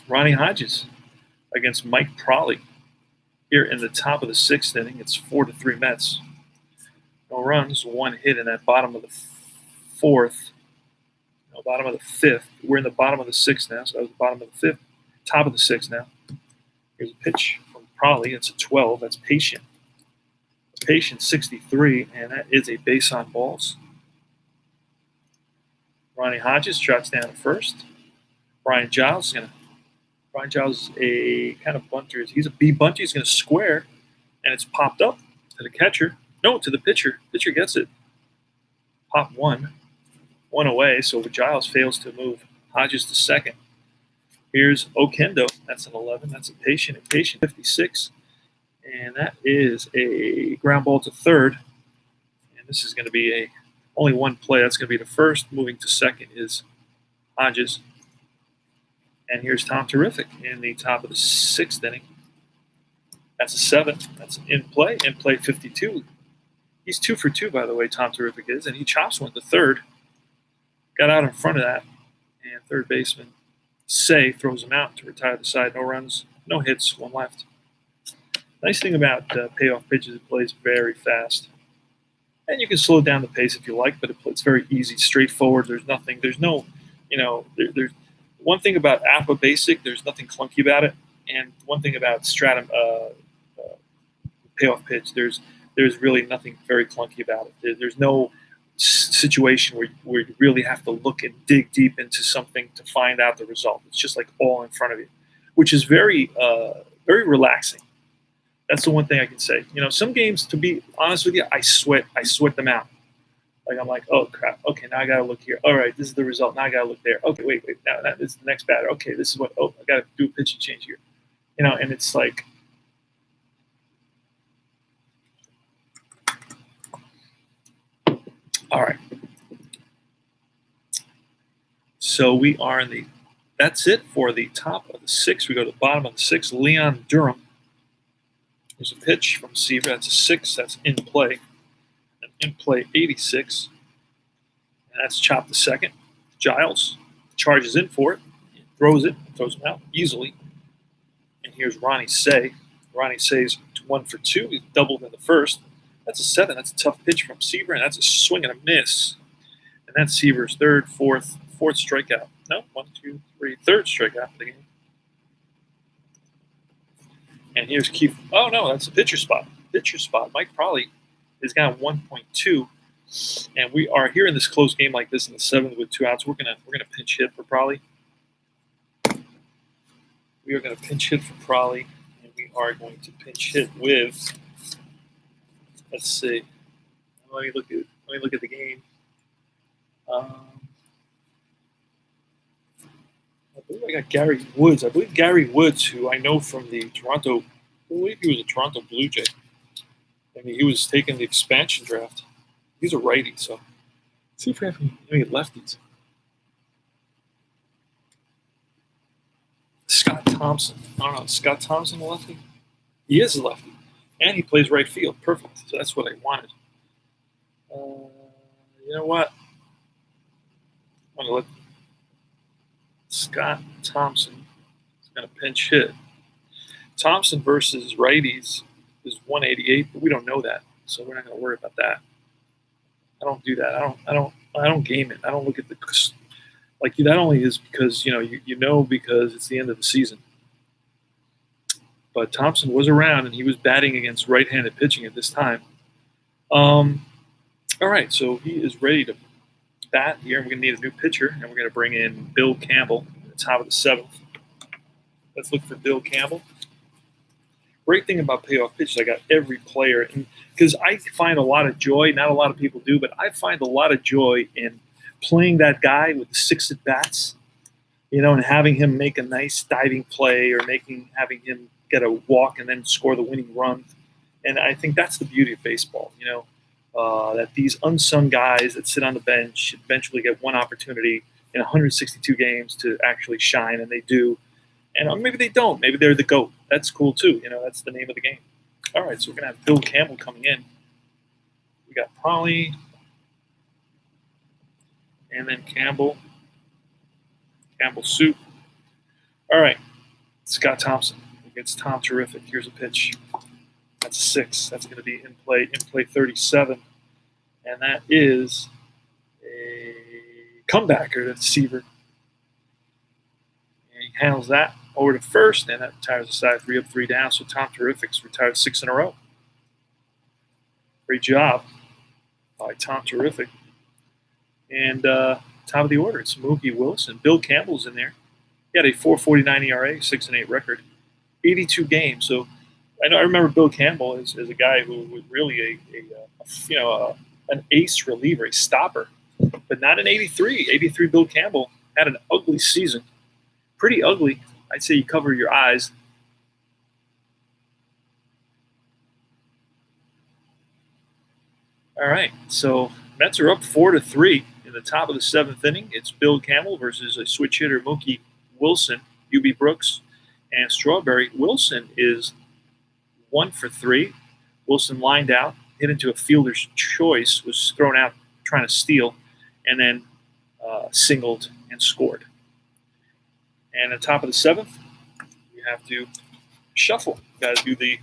Ronnie Hodges against Mike Prawley here in the top of the 6th inning. It's 4-3 Mets. No runs, 1 hit in that bottom of the 4th. No, bottom of the 5th. We're in the bottom of the 6th now, so that was the bottom of the 5th. Top of the 6th now. Here's a pitch from Prawley. It's a 12. That's Patient. Patient 63, and that is a base on balls. Ronnie Hodges trots down at first. Brian Giles is a kind of bunter. He's a B bunter. He's going to square, and it's popped up to the catcher. No, to the pitcher. Pitcher gets it. Pop 1 away. So Giles fails to move Hodges to second. Here's Okendo. That's an 11. That's a Patient. 56. And that is a ground ball to third. And this is going to be only 1 play. That's going to be the first. Moving to second is Hodges. And here's Tom Terrific in the top of the 6th inning. That's a 7. That's in play. In play 52. He's 2 for 2, by the way, Tom Terrific is. And he chops 1 to third. Got out in front of that. And third baseman Say throws him out to retire the side. No runs, no hits, 1 left. Nice thing about payoff pitches, it plays very fast. And you can slow down the pace if you like, but it's very easy, straightforward. There's no, there's one thing about Alpha Basic, there's nothing clunky about it. And one thing about Stratum payoff pitch, there's really nothing very clunky about it. There's no situation where you really have to look and dig deep into something to find out the result. It's just like all in front of you, which is very relaxing. That's the one thing I can say. Some games, to be honest with you, I sweat them out. Like I'm like, oh crap. Okay, now I gotta look here. All right, this is the result. Now I gotta look there. Okay, wait. Now this is the next batter. Okay, this is what. Oh, I gotta do a pitching change here. And it's like, all right. So we are in the. That's it for the top of the 6th. We go to the bottom of the 6th. Leon Durham. There's a pitch from Seaver. That's a 6. That's in play. And in play 86. And that's chopped to second. Giles charges in for it. Throws him out easily. And here's Ronnie Say. Ronnie Say's 1 for 2. He's doubled in the first. That's a 7. That's a tough pitch from Seaver. And that's a swing and a miss. And that's Seaver's fourth strikeout. No, 1, 2, 3. Third strikeout of the game. And here's Keith. Oh, no, that's a pitcher spot. Mike Prawley has got 1.2. And we are here in this close game like this in the 7th with 2 outs. We're gonna pinch hit for Prawley. We are going to pinch hit for Prolly, and we are going to pinch hit with. Let's see. Let me look at the game. I believe I got Gary Woods. I believe Gary Woods, who I know from the Toronto. I believe he was a Toronto Blue Jay. I mean, he was taking the expansion draft. He's a righty, so let's see if we have any lefties. Scott Thompson. I don't know. Scott Thompson a lefty? He is a lefty. And he plays right field. Perfect. So that's what I wanted. You know what? I'm going to let Scott Thompson is going to pinch hit. Thompson versus righties is 188, but we don't know that. So we're not going to worry about that. I don't do that. I don't game it. I don't look at the like that. Only is because you know because it's the end of the season. But Thompson was around and he was batting against right-handed pitching at this time. All right, so he is ready to bat here. We're going to need a new pitcher, and we're going to bring in Bill Campbell at the top of the 7th. Let's look for Bill Campbell. Great thing about payoff pitches, I got every player, because I find a lot of joy. Not a lot of people do, but I find a lot of joy in playing that guy with the 6 at bats, and having him make a nice diving play or having him get a walk and then score the winning run. And I think that's the beauty of baseball, that these unsung guys that sit on the bench eventually get one opportunity in 162 games to actually shine, and they do. And maybe they don't. Maybe they're the GOAT. That's cool too. That's the name of the game. All right, so we're going to have Bill Campbell coming in. We got Prolly, and then Campbell Soup. All right, Scott Thompson against Tom Terrific. Here's a pitch. That's a 6. That's going to be in play 37. And that is a comebacker to Seaver. And he handles that over to first, and that retires the side 3 up, 3 down. So Tom Terrific's retired 6 in a row. Great job by Tom Terrific. And top of the order, it's Mookie Wilson. Bill Campbell's in there. He had a 4.49 ERA, 6-8 record, 82 games. So I remember Bill Campbell as a guy who was really an ace reliever, a stopper, but not in 83. 83 Bill Campbell had an ugly season, pretty ugly. I'd say you cover your eyes. All right, so Mets are up 4-3 in the top of the 7th inning. It's Bill Campbell versus a switch hitter, Mookie Wilson, UB Brooks, and Strawberry. Wilson is 1 for 3. Wilson lined out, hit into a fielder's choice, was thrown out trying to steal, and then singled and scored. And at the top of the 7th, you have to shuffle. You got to do the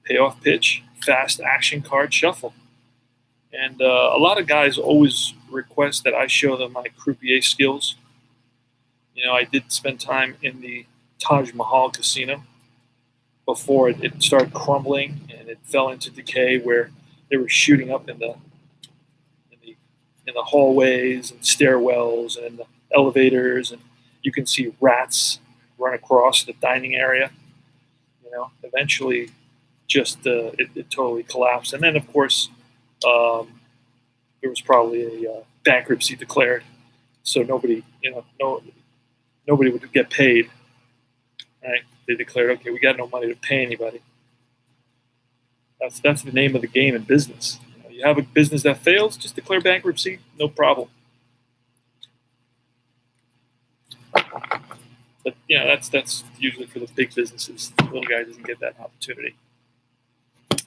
payoff pitch, fast action card shuffle. And a lot of guys always request that I show them my croupier skills. I did spend time in the Taj Mahal casino before it started crumbling and it fell into decay, where they were shooting up in the hallways and stairwells and in the elevators, and you can see rats run across the dining area. Eventually, just it totally collapsed, and then of course there was probably a bankruptcy declared, so nobody would get paid. Right? They declared, okay, we got no money to pay anybody. That's the name of the game in business. You have a business that fails, just declare bankruptcy, no problem. But that's usually for the big businesses. The little guy doesn't get that opportunity. The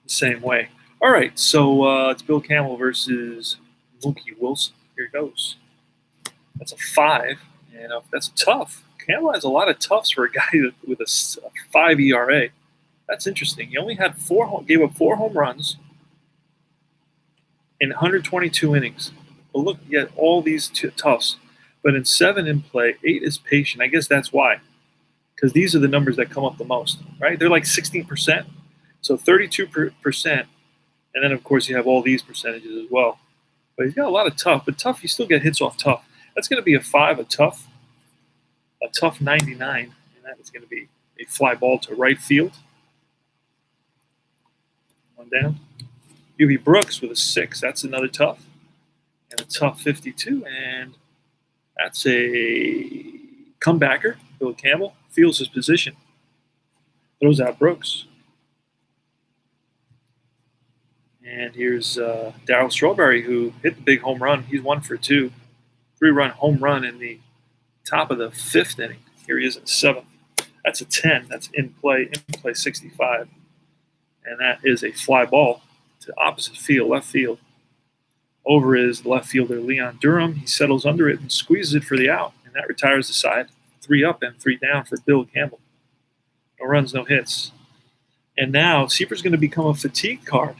same way. All right, so it's Bill Campbell versus Mookie Wilson. Here it goes. That's a 5, and that's tough. Campbell has a lot of toughs for a guy with a 5 ERA. That's interesting. He only had gave up 4 home runs in 122 innings. But look, he had all these toughs. But in 7 in play, 8 is patient. I guess that's why. Because these are the numbers that come up the most, right? They're like 16%. So 32%. And then, of course, you have all these percentages as well. But he's got a lot of tough. But tough, you still get hits off tough. That's going to be a 5, a tough 99. And That is going to be a fly ball to right field. One down. UB Brooks with a 6. That's another tough. And a tough 52. And that's a comebacker. Bill Campbell feels his position. Throws out Brooks. And here's Darryl Strawberry, who hit the big home run. He's 1 for 2. 3-run home run in the top of the 5th inning. Here he is in 7th. That's a 10. That's in play 65. And that is a fly ball to opposite field, left field. Over is the left fielder Leon Durham. He settles under it and squeezes it for the out. And that retires the side. 3 up and 3 down for Bill Campbell. No runs, no hits. And now Seaver's going to become a fatigue card.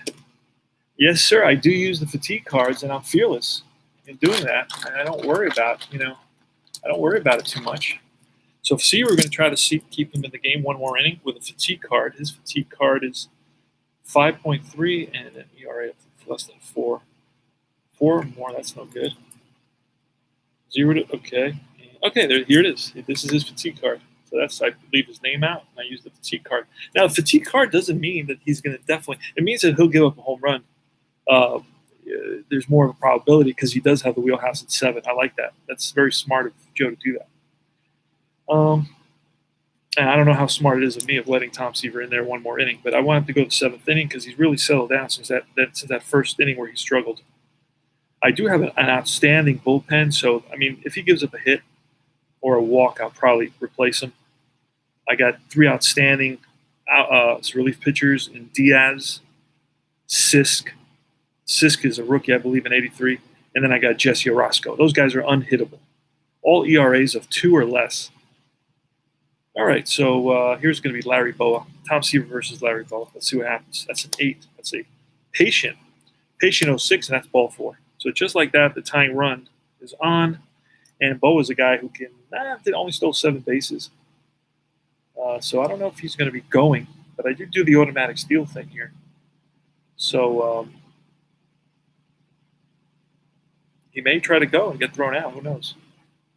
Yes, sir, I do use the fatigue cards, and I'm fearless in doing that. And I don't worry about, I don't worry about it too much. So if Seaver, we're going to try to keep him in the game one more inning with a fatigue card. His fatigue card is 5.3 and an ERA of less than 4. 4 more, that's no good. 0 to, okay. Okay, here it is. This is his fatigue card. So that's, I leave his name out, and I use the fatigue card. Now, the fatigue card doesn't mean that he's going to definitely, it means that he'll give up a home run. There's more of a probability because he does have the wheelhouse at 7. I like that. That's very smart of Joe to do that. And I don't know how smart it is of me of letting Tom Seaver in there one more inning, but I want him to go to the 7th inning because he's really settled down since that first inning where he struggled. I do have an outstanding bullpen, so I mean, if he gives up a hit or a walk, I'll probably replace him. I got 3 outstanding relief pitchers in Diaz, Sisk. Sisk is a rookie, I believe, in 83. And then I got Jesse Orozco. Those guys are unhittable. All ERAs of 2 or less. All right, so here's going to be Larry Boa. Tom Seaver versus Larry Boa. Let's see what happens. That's an 8. Let's see. Patient 06, and that's ball 4. So just like that, the tying run is on. And Boa is a guy who can, they only stole 7 bases. So I don't know if he's going to be going, but I do the automatic steal thing here. So he may try to go and get thrown out. Who knows?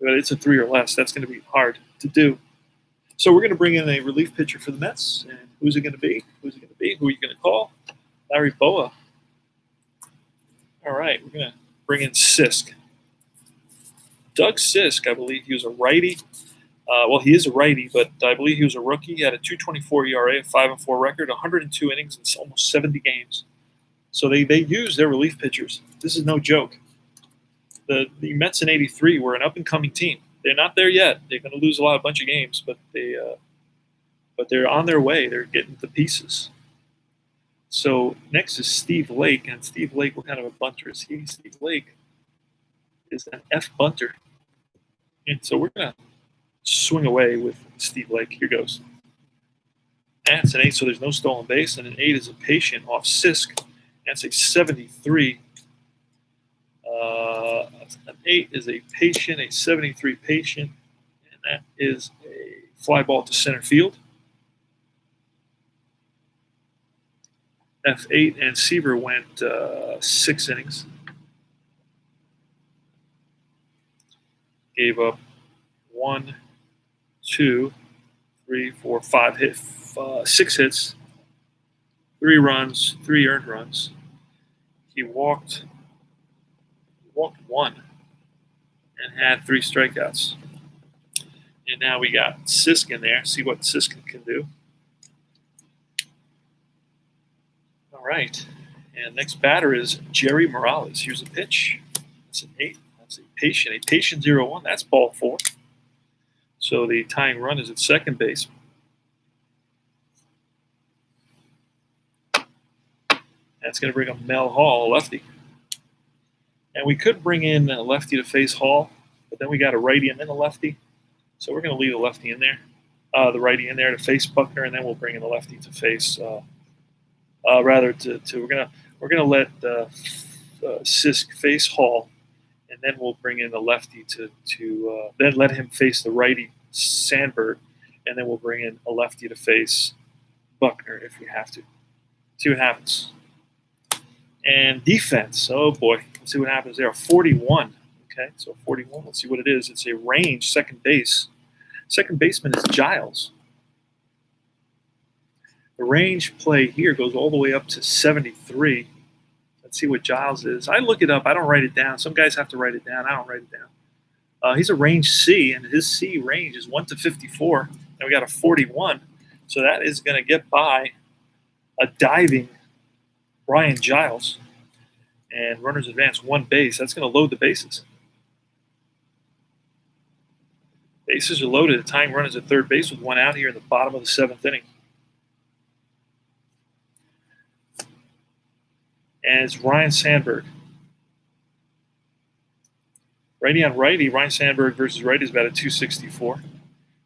But it's a 3 or less. That's going to be hard to do. So we're going to bring in a relief pitcher for the Mets. And who's it going to be? Who's it going to be? Who are you going to call? Larry Boa. All right, we're going to bring in Sisk. Doug Sisk, I believe he was a righty. Well, he is a righty, but I believe he was a rookie. He had a 2.24 ERA, a 5-4 record, 102 innings, and almost 70 games. So they use their relief pitchers. This is no joke. The Mets in '83 were an up-and-coming team. They're not there yet. They're going to lose a bunch of games, but they're on their way. They're getting the pieces. So next is Steve Lake, and Steve Lake, what kind of a bunter is he? Steve Lake is an F bunter, and so we're going to swing away with Steve Lake. Here goes. That's an 8, so there's no stolen base, and an 8 is a patient off Sisk. That's a 73. An 8 is a patient, a 73 patient, and that is a fly ball to center field. F8, and Seaver went 6 innings. Gave up 1, 2, 3, 4, 5 6 hits, 3 runs, 3 earned runs. He walked 1 and had 3 strikeouts. And now we got Sisk in there. See what Sisk can do. All right. And next batter is Jerry Morales. Here's a pitch. That's an 8. That's a patient. A patient 0-1. That's ball 4. So the tying run is at second base. That's going to bring up Mel Hall, a lefty. And we could bring in a lefty to face Hall, but then we got a righty and then a lefty. So we're going to leave the lefty in there, the righty in there to face Buckner, and then we'll bring in the lefty to face. We're gonna let Sisk face Hall, and then we'll bring in the lefty to then let him face the righty Sandberg, and then we'll bring in a lefty to face Buckner if we have to. See what happens. And defense, oh boy, let's see what happens there. 41, okay, so 41. Let's see what it is. It's a range second base. Second baseman is Giles. The range play here goes all the way up to 73. Let's see what Giles is. I look it up. I don't write it down. Some guys have to write it down. I don't write it down. He's a range C, and his C range is 1 to 54. And we got a 41. So that is going to get by a diving Brian Giles. And runners advance 1 base. That's going to load the bases. Bases are loaded. The tying run is at third base with 1 out here in the bottom of the 7th inning. And it's Ryan Sandberg. Righty on righty. Ryan Sandberg versus righty is about a 264.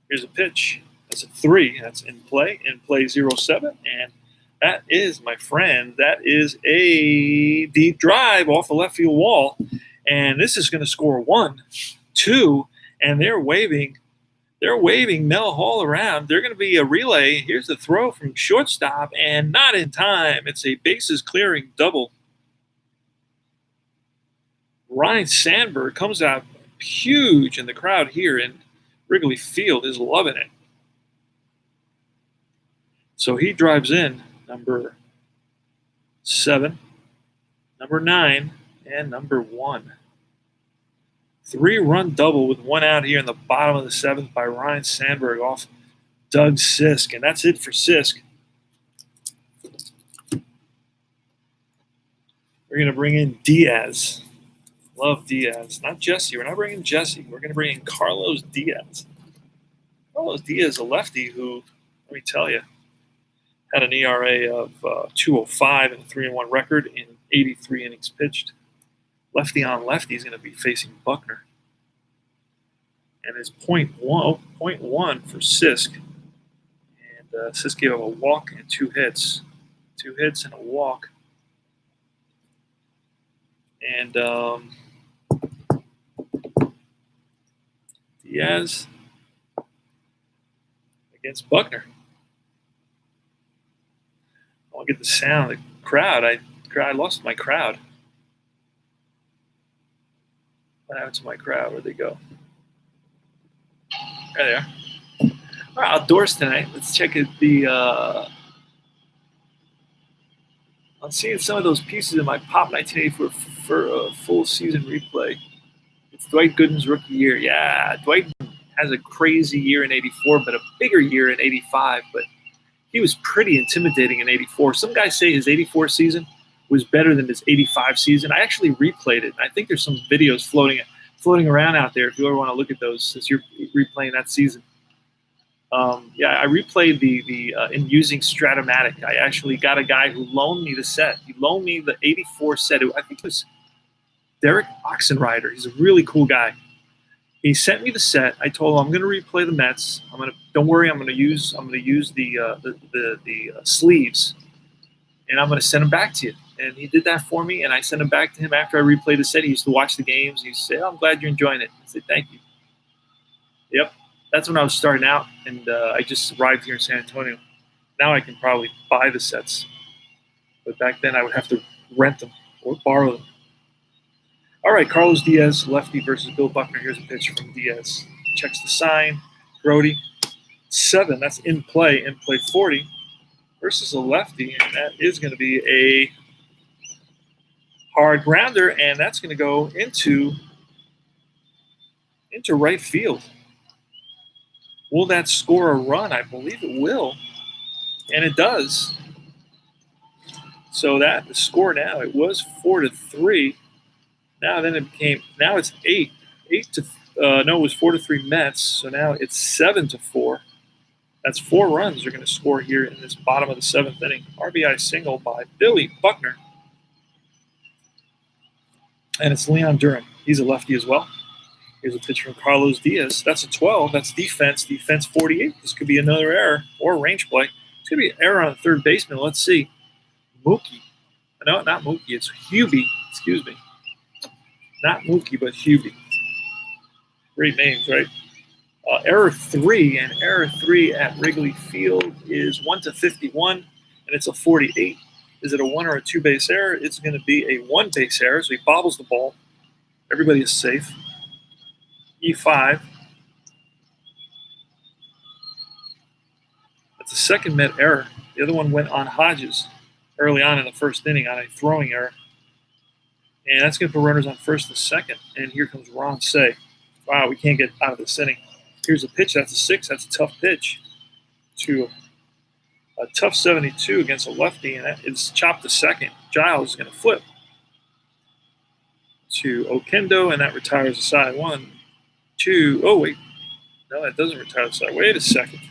Here's a pitch. That's a 3. That's in play. In play 0-7. And that is, my friend, that is a deep drive off the left field wall. And this is going to score 1, 2, and they're waving Mel Hall around. They're going to be a relay. Here's the throw from shortstop, and not in time. It's a bases clearing double. Ryan Sandberg comes out huge, and the crowd here in Wrigley Field is loving it. So he drives in number 7, number 9, and number 1. 3-run double with 1 out here in the bottom of the 7th by Ryan Sandberg off Doug Sisk. And that's it for Sisk. We're going to bring in Diaz. Love Diaz. Not Jesse. We're not bringing Jesse. We're going to bring in Carlos Diaz. Carlos Diaz, a lefty who, let me tell you, had an ERA of 2.05 and a 3-1 record in 83 innings pitched. Lefty on lefty is going to be facing Buckner. And it's 0.1 for Sisk. And Sisk gave up a walk and 2 hits. 2 hits and a walk. And Diaz against Buckner. I want to get the sound of the crowd. I lost my crowd. What happened to my crowd? Where'd they go? There they are. All right, outdoors tonight. Let's check the. I'm seeing some of those pieces in my Pop 1984 for a full season replay. It's Dwight Gooden's rookie year. Yeah, Dwight has a crazy year in 84, but a bigger year in 85. But he was pretty intimidating in 84. Some guys say his 84 season was better than his 85 season. I actually replayed it. I think there's some videos floating around out there if you ever want to look at those since you're replaying that season. I replayed the in using Stratomatic. I actually got a guy who loaned me the set. He loaned me the 84 set. I think it was Derek Oxenrider. He's a really cool guy. He sent me the set. I told him I'm going to replay the Mets. Don't worry. I'm going to use the sleeves, and I'm going to send them back to you. And he did that for me, and I sent him back to him after I replayed the set. He used to watch the games. He used to say, "Oh, I'm glad you're enjoying it." I said, "Thank you." Yep, that's when I was starting out, and I just arrived here in San Antonio. Now I can probably buy the sets, but back then I would have to rent them or borrow them. All right, Carlos Diaz, lefty versus Bill Buckner. Here's a pitch from Diaz. Checks the sign. Brody, 7. That's in play 40 versus a lefty, and that is going to be a hard grounder, and that's going to go into right field. Will that score a run? I believe it will, and it does. So that the score now, it was 4-3. Now it's 8. It was 4-3 Mets. So now it's 7-4. That's 4 runs they're going to score here in this bottom of the 7th inning. RBI single by Billy Buckner. And it's Leon Duran. He's a lefty as well. Here's a pitch from Carlos Diaz. That's a 12. That's defense. Defense 48. This could be another error or range play. It's going to be an error on the third baseman. Let's see. Mookie. No, not Mookie. It's Hubie. Excuse me. Not Mookie, but Hubie. Great names, right? Error 3, and error 3 at Wrigley Field is 1-51, and it's a 48. Is it a 1 or a 2 base error? It's going to be a 1 base error, so he bobbles the ball. Everybody is safe. E5. That's the second Met error. The other one went on Hodges early on in the first inning on a throwing error. And that's going to put runners on first and second. And here comes Ron Say. Wow, we can't get out of this inning. Here's a pitch. That's a 6. That's a tough pitch to a tough 72 against a lefty. And that is chopped to second. Giles is going to flip to Okendo, and that retires the side. 1, 2. Oh, wait. No, that doesn't retire the side. Wait a second.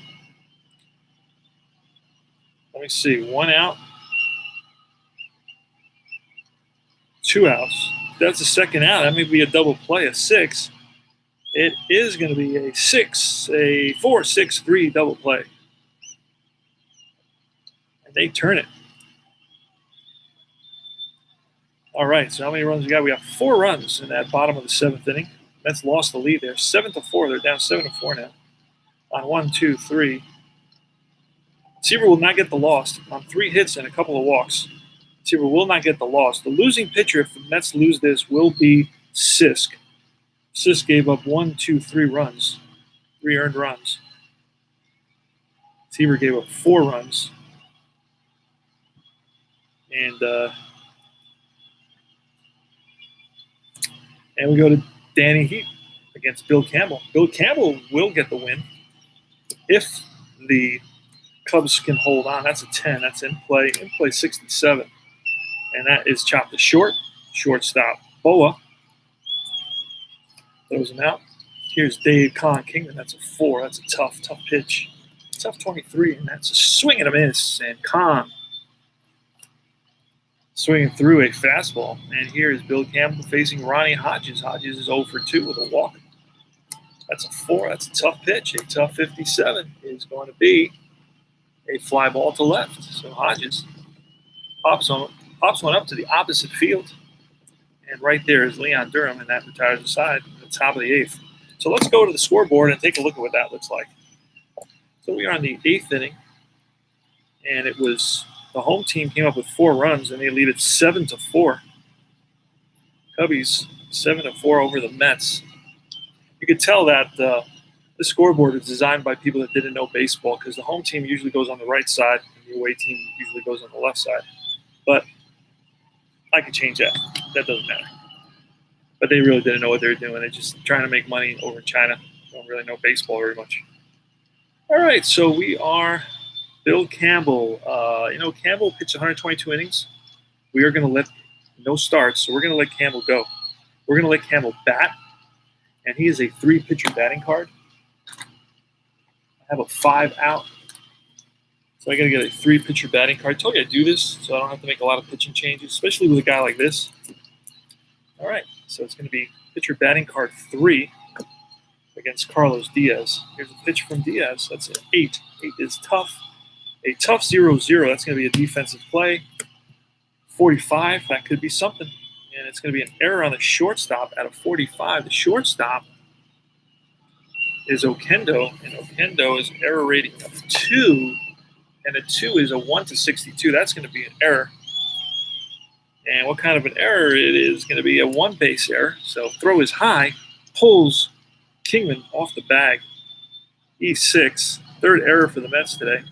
Let me see. 1 out. 2 outs. That's a second out. That may be a double play, a 6. It is going to be a 4-6-3 double play. And they turn it. All right, so how many runs we got? We have 4 runs in that bottom of the 7th inning. Mets lost the lead there. 7-4. They're down 7-4 now. On 1, 2, 3. Seaver will not get the loss on 3 hits and a couple of walks. Seaver will not get the loss. The losing pitcher, if the Mets lose this, will be Sisk. Sisk gave up 1, 2, 3 runs, 3 earned runs. Seaver gave up 4 runs. And we go to Danny Heat against Bill Campbell. Bill Campbell will get the win if the Cubs can hold on. That's a 10. That's in play 67. And that is chopped to short. Shortstop Boa throws him out. Here's Dave Kingman. That's a 4. That's a tough pitch. Tough 23, and that's a swing and a miss. And Kahn swinging through a fastball. And here is Bill Campbell facing Ronnie Hodges. Hodges is 0 for 2 with a walk. That's a 4. That's a tough pitch. A tough 57 is going to be a fly ball to left. So Hodges pops one up to the opposite field. And right there is Leon Durham, and that retires the side at the top of the 8th. So let's go to the scoreboard and take a look at what that looks like. So we are in the 8th inning, and it was the home team came up with 4 runs, and they lead it 7-4. Cubbies 7-4 over the Mets. You could tell that the scoreboard is designed by people that didn't know baseball, because the home team usually goes on the right side, and the away team usually goes on the left side. But I could change that. That doesn't matter. But they really didn't know what they were doing. They're just trying to make money over in China. Don't really know baseball very much. All right, so we are Bill Campbell. Campbell pitched 122 innings. We are going to let no starts, so we're going to let Campbell go. We're going to let Campbell bat, and he is a 3-pitcher batting card. I have a 5 out. So I got to get a 3-pitcher batting card. I told you I'd do this so I don't have to make a lot of pitching changes, especially with a guy like this. All right, so it's going to be pitcher batting card 3 against Carlos Diaz. Here's a pitch from Diaz. That's an 8. 8 is tough. A tough 0-0. That's going to be a defensive play. 45, that could be something. And it's going to be an error on the shortstop out of 45. The shortstop is Okendo, and Okendo is error rating of 2. And a 2 is a 1-62. That's going to be an error. And what kind of an error it is going to be? A 1-base error. So throw is high, pulls Kingman off the bag. E6, 3rd error for the Mets today.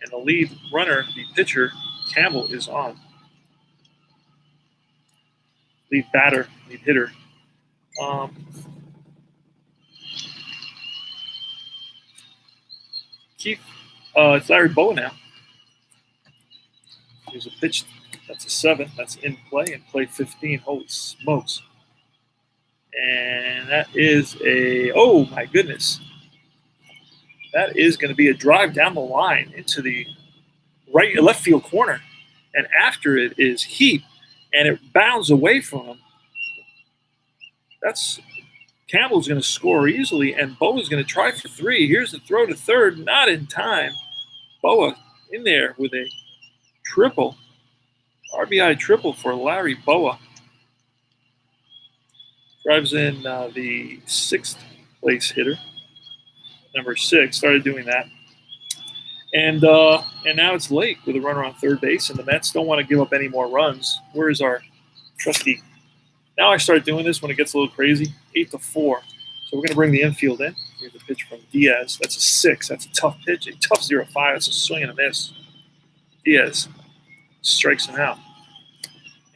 And the lead runner, the pitcher, Campbell, is on. Lead batter, lead hitter. Keith. It's Larry Boa now. Here's a pitch. That's a 7. That's in play 15. Holy smokes. And that is oh my goodness. That is going to be a drive down the line into the left field corner. And after it is Heat, and it bounds away from him. Campbell's going to score easily, and Boa's going to try for 3. Here's the throw to third, not in time. Boa in there with a triple, RBI triple for Larry Boa. Drives in the 6th place hitter, number 6, started doing that. And now it's Lake with a runner on third base, and the Mets don't want to give up any more runs. Where is our trusty? Now I start doing this when it gets a little crazy. 8-4. So we're going to bring the infield in. Here's a pitch from Diaz. That's a 6. That's a tough pitch. A tough 0-5. That's a swing and a miss. Diaz strikes him out.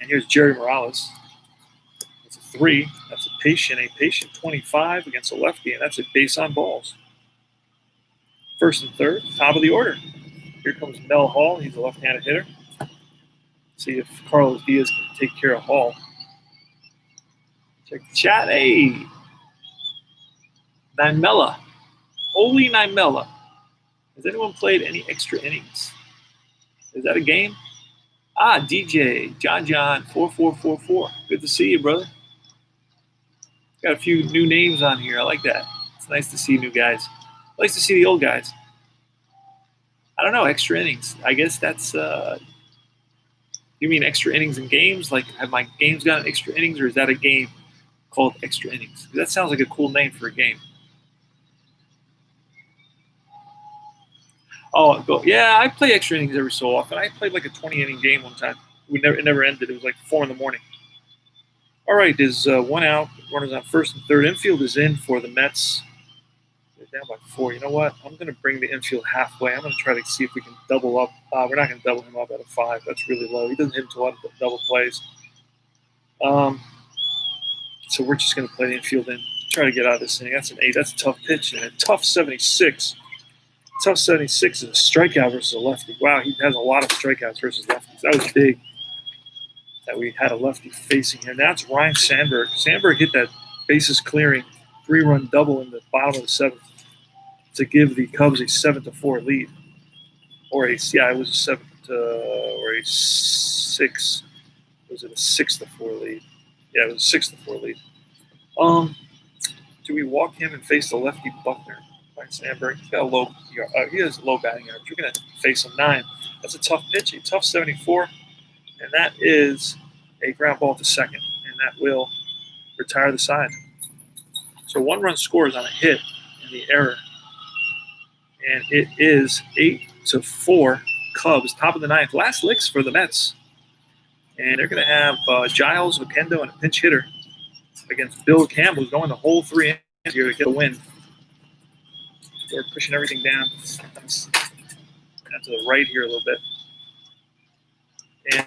And here's Jerry Morales. That's a 3. That's a patient 25 against a lefty, and that's a base on balls. First and third, top of the order. Here comes Mel Hall. He's a left-handed hitter. See if Carlos Diaz can take care of Hall. Check the chat. Hey, Nimella. Holy Nimella. Has anyone played any extra innings? Is that a game? DJ, John, 4444. Good to see you, brother. Got a few new names on here. I like that. It's nice to see new guys. Nice to see the old guys. I don't know, extra innings. I guess that's, you mean extra innings in games? Like, have my games gotten extra innings, or is that a game called extra innings? That sounds like a cool name for a game. Oh, yeah, I play extra innings every so often. I played like a 20-inning game one time. It never ended. It was like 4 in the morning. All right, there's 1 out. Runners on first and third. Infield is in for the Mets. They're down by 4. You know what? I'm going to bring the infield halfway. I'm going to try to see if we can double up. We're not going to double him up at a 5. That's really low. He doesn't hit into a lot of double plays. So we're just going to play the infield in. Try to get out of this inning. That's an 8. That's a tough pitch. And a tough 76. Tough 76 is a strikeout versus a lefty. Wow, he has a lot of strikeouts versus lefties. That was big that we had a lefty facing him. Now it's Ryan Sandberg. Sandberg hit that bases clearing 3-run double in the bottom of the 7th to give the Cubs a 7-4 lead. It was a 7 or a 6. Was it a 6-4 lead? Yeah, it was a 6-4 lead. Do we walk him and face the lefty Buckner? Ryan Sandberg, he's got a low. He has a low batting average. You're going to face him 9. That's a tough pitch, a tough 74, and that is a ground ball to second, and that will retire the side. So 1 run scores on a hit in the error, and it is 8-4 Cubs, top of the 9th. Last licks for the Mets, and they're going to have Giles, Oquendo, and a pinch hitter against Bill Campbell, who's going the whole 3 innings here to get a win. We're pushing everything down to the right here a little bit. And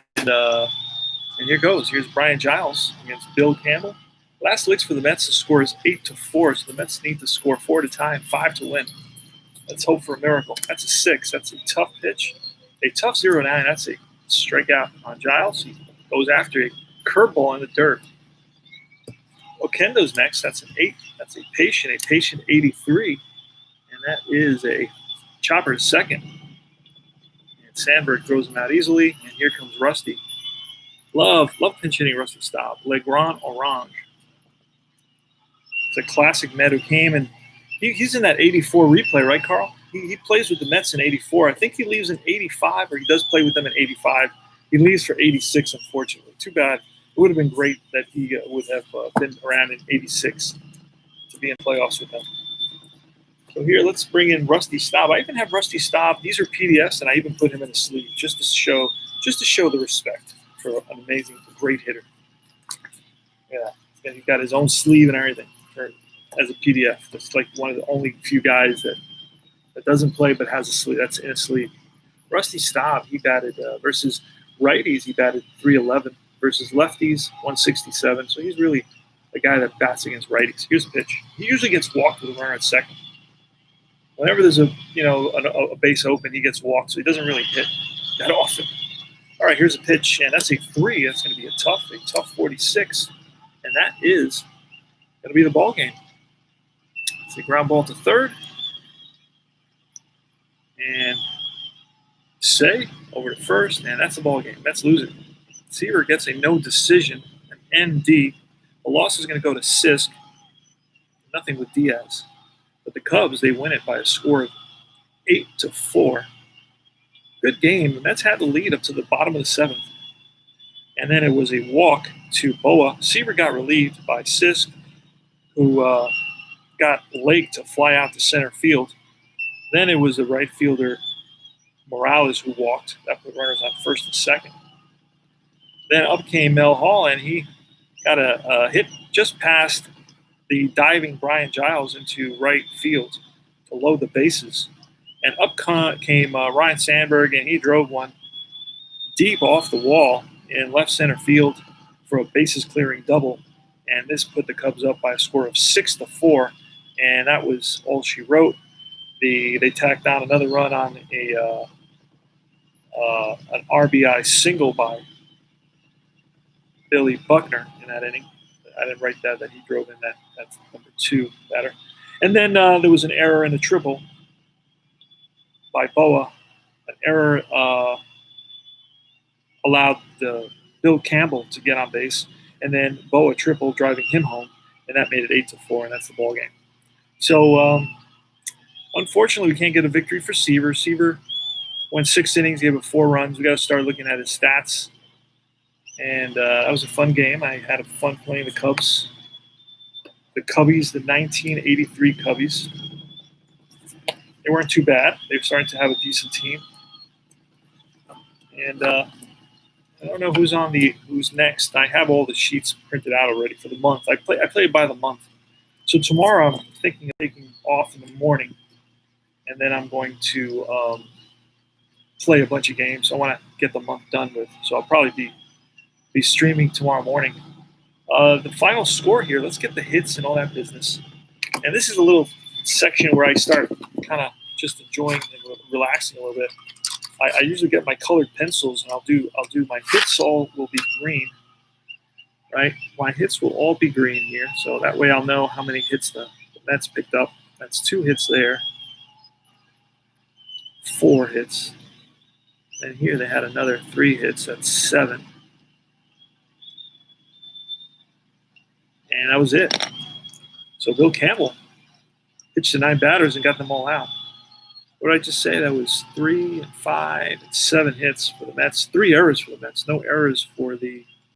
here goes. Here's Brian Giles against Bill Campbell. Last licks for the Mets, the score is 8-4, so the Mets need to score 4 to tie and 5 to win. Let's hope for a miracle. That's a 6. That's a tough pitch. A tough 0-9. That's a strikeout on Giles. He goes after a curveball in the dirt. Oquendo's next. That's an 8. That's a patient 83. And that is a chopper to second. And Sandberg throws him out easily. And here comes Rusty. Love pinch hitting Rusty Staub. Le Grand Orange. It's a classic Met who came, and he's in that 84 replay, right, Carl? He plays with the Mets in 84. I think he leaves in 85, or he does play with them in 85. He leaves for 86, unfortunately. Too bad. It would have been great that he would have been around in 86 to be in playoffs with them. So here, let's bring in Rusty Staub. I even have Rusty Staub. These are PDFs, and I even put him in the sleeve just to show the respect for an amazing, great hitter. Yeah, he's got his own sleeve and everything as a PDF. That's like one of the only few guys that doesn't play but has a sleeve. That's in a sleeve. Rusty Staub, he batted versus righties. He batted .311 versus lefties 167. So he's really a guy that bats against righties. Here's a pitch. He usually gets walked with a runner at second. Whenever there's a base open, he gets walked, so he doesn't really hit that often. All right, here's a pitch, and that's a 3. That's going to be a tough 46, and that is going to be the ball game. It's a ground ball to third, and Say over to first, and that's the ball game. Mets lose it. Seaver gets a no decision, an ND. The loss is going to go to Sisk. Nothing with Diaz. But the Cubs, they win it by a score of 8-4. Good game. The Mets had the lead up to the bottom of the 7th. And then it was a walk to Boa. Seaver got relieved by Sisk, who got Lake to fly out to center field. Then it was the right fielder, Morales, who walked. That put runners on first and second. Then up came Mel Hall, and he got a hit just past the diving Brian Giles into right field to load the bases. And up came Ryan Sandberg, and he drove one deep off the wall in left center field for a bases clearing double. And this put the Cubs up by a score of 6-4. And that was all she wrote. They tacked on another run on an RBI single by Billy Buckner in that inning. I didn't write that he drove in that. That's number 2 batter. And then there was an error in the triple by Boa. An error allowed Bill Campbell to get on base, and then Boa triple driving him home, and that made it 8-4, and that's the ball game. So unfortunately, we can't get a victory for Seaver. Seaver went 6 innings, gave up 4 runs. We got to start looking at his stats. And that was a fun game. I had fun playing the Cubs. The Cubbies, the 1983 Cubbies. They weren't too bad. They were starting to have a decent team. And I don't know who's next. I have all the sheets printed out already for the month. I play by the month. So tomorrow I'm thinking of taking off in the morning, and then I'm going to play a bunch of games. I want to get the month done with. So I'll probably be streaming tomorrow morning. The final score here, let's get the hits and all that business. And this is a little section where I start kind of just enjoying and relaxing a little bit. I usually get my colored pencils, and I'll do my hits all will be green, right? My hits will all be green here, so that way I'll know how many hits the Mets picked up. That's 2 hits there, 4 hits. And here they had another 3 hits, that's 7. And that was it. So Bill Campbell pitched to 9 batters and got them all out. What did I just say? That was 3 and 5 and 7 hits for the Mets. 3 errors for the Mets. No errors for the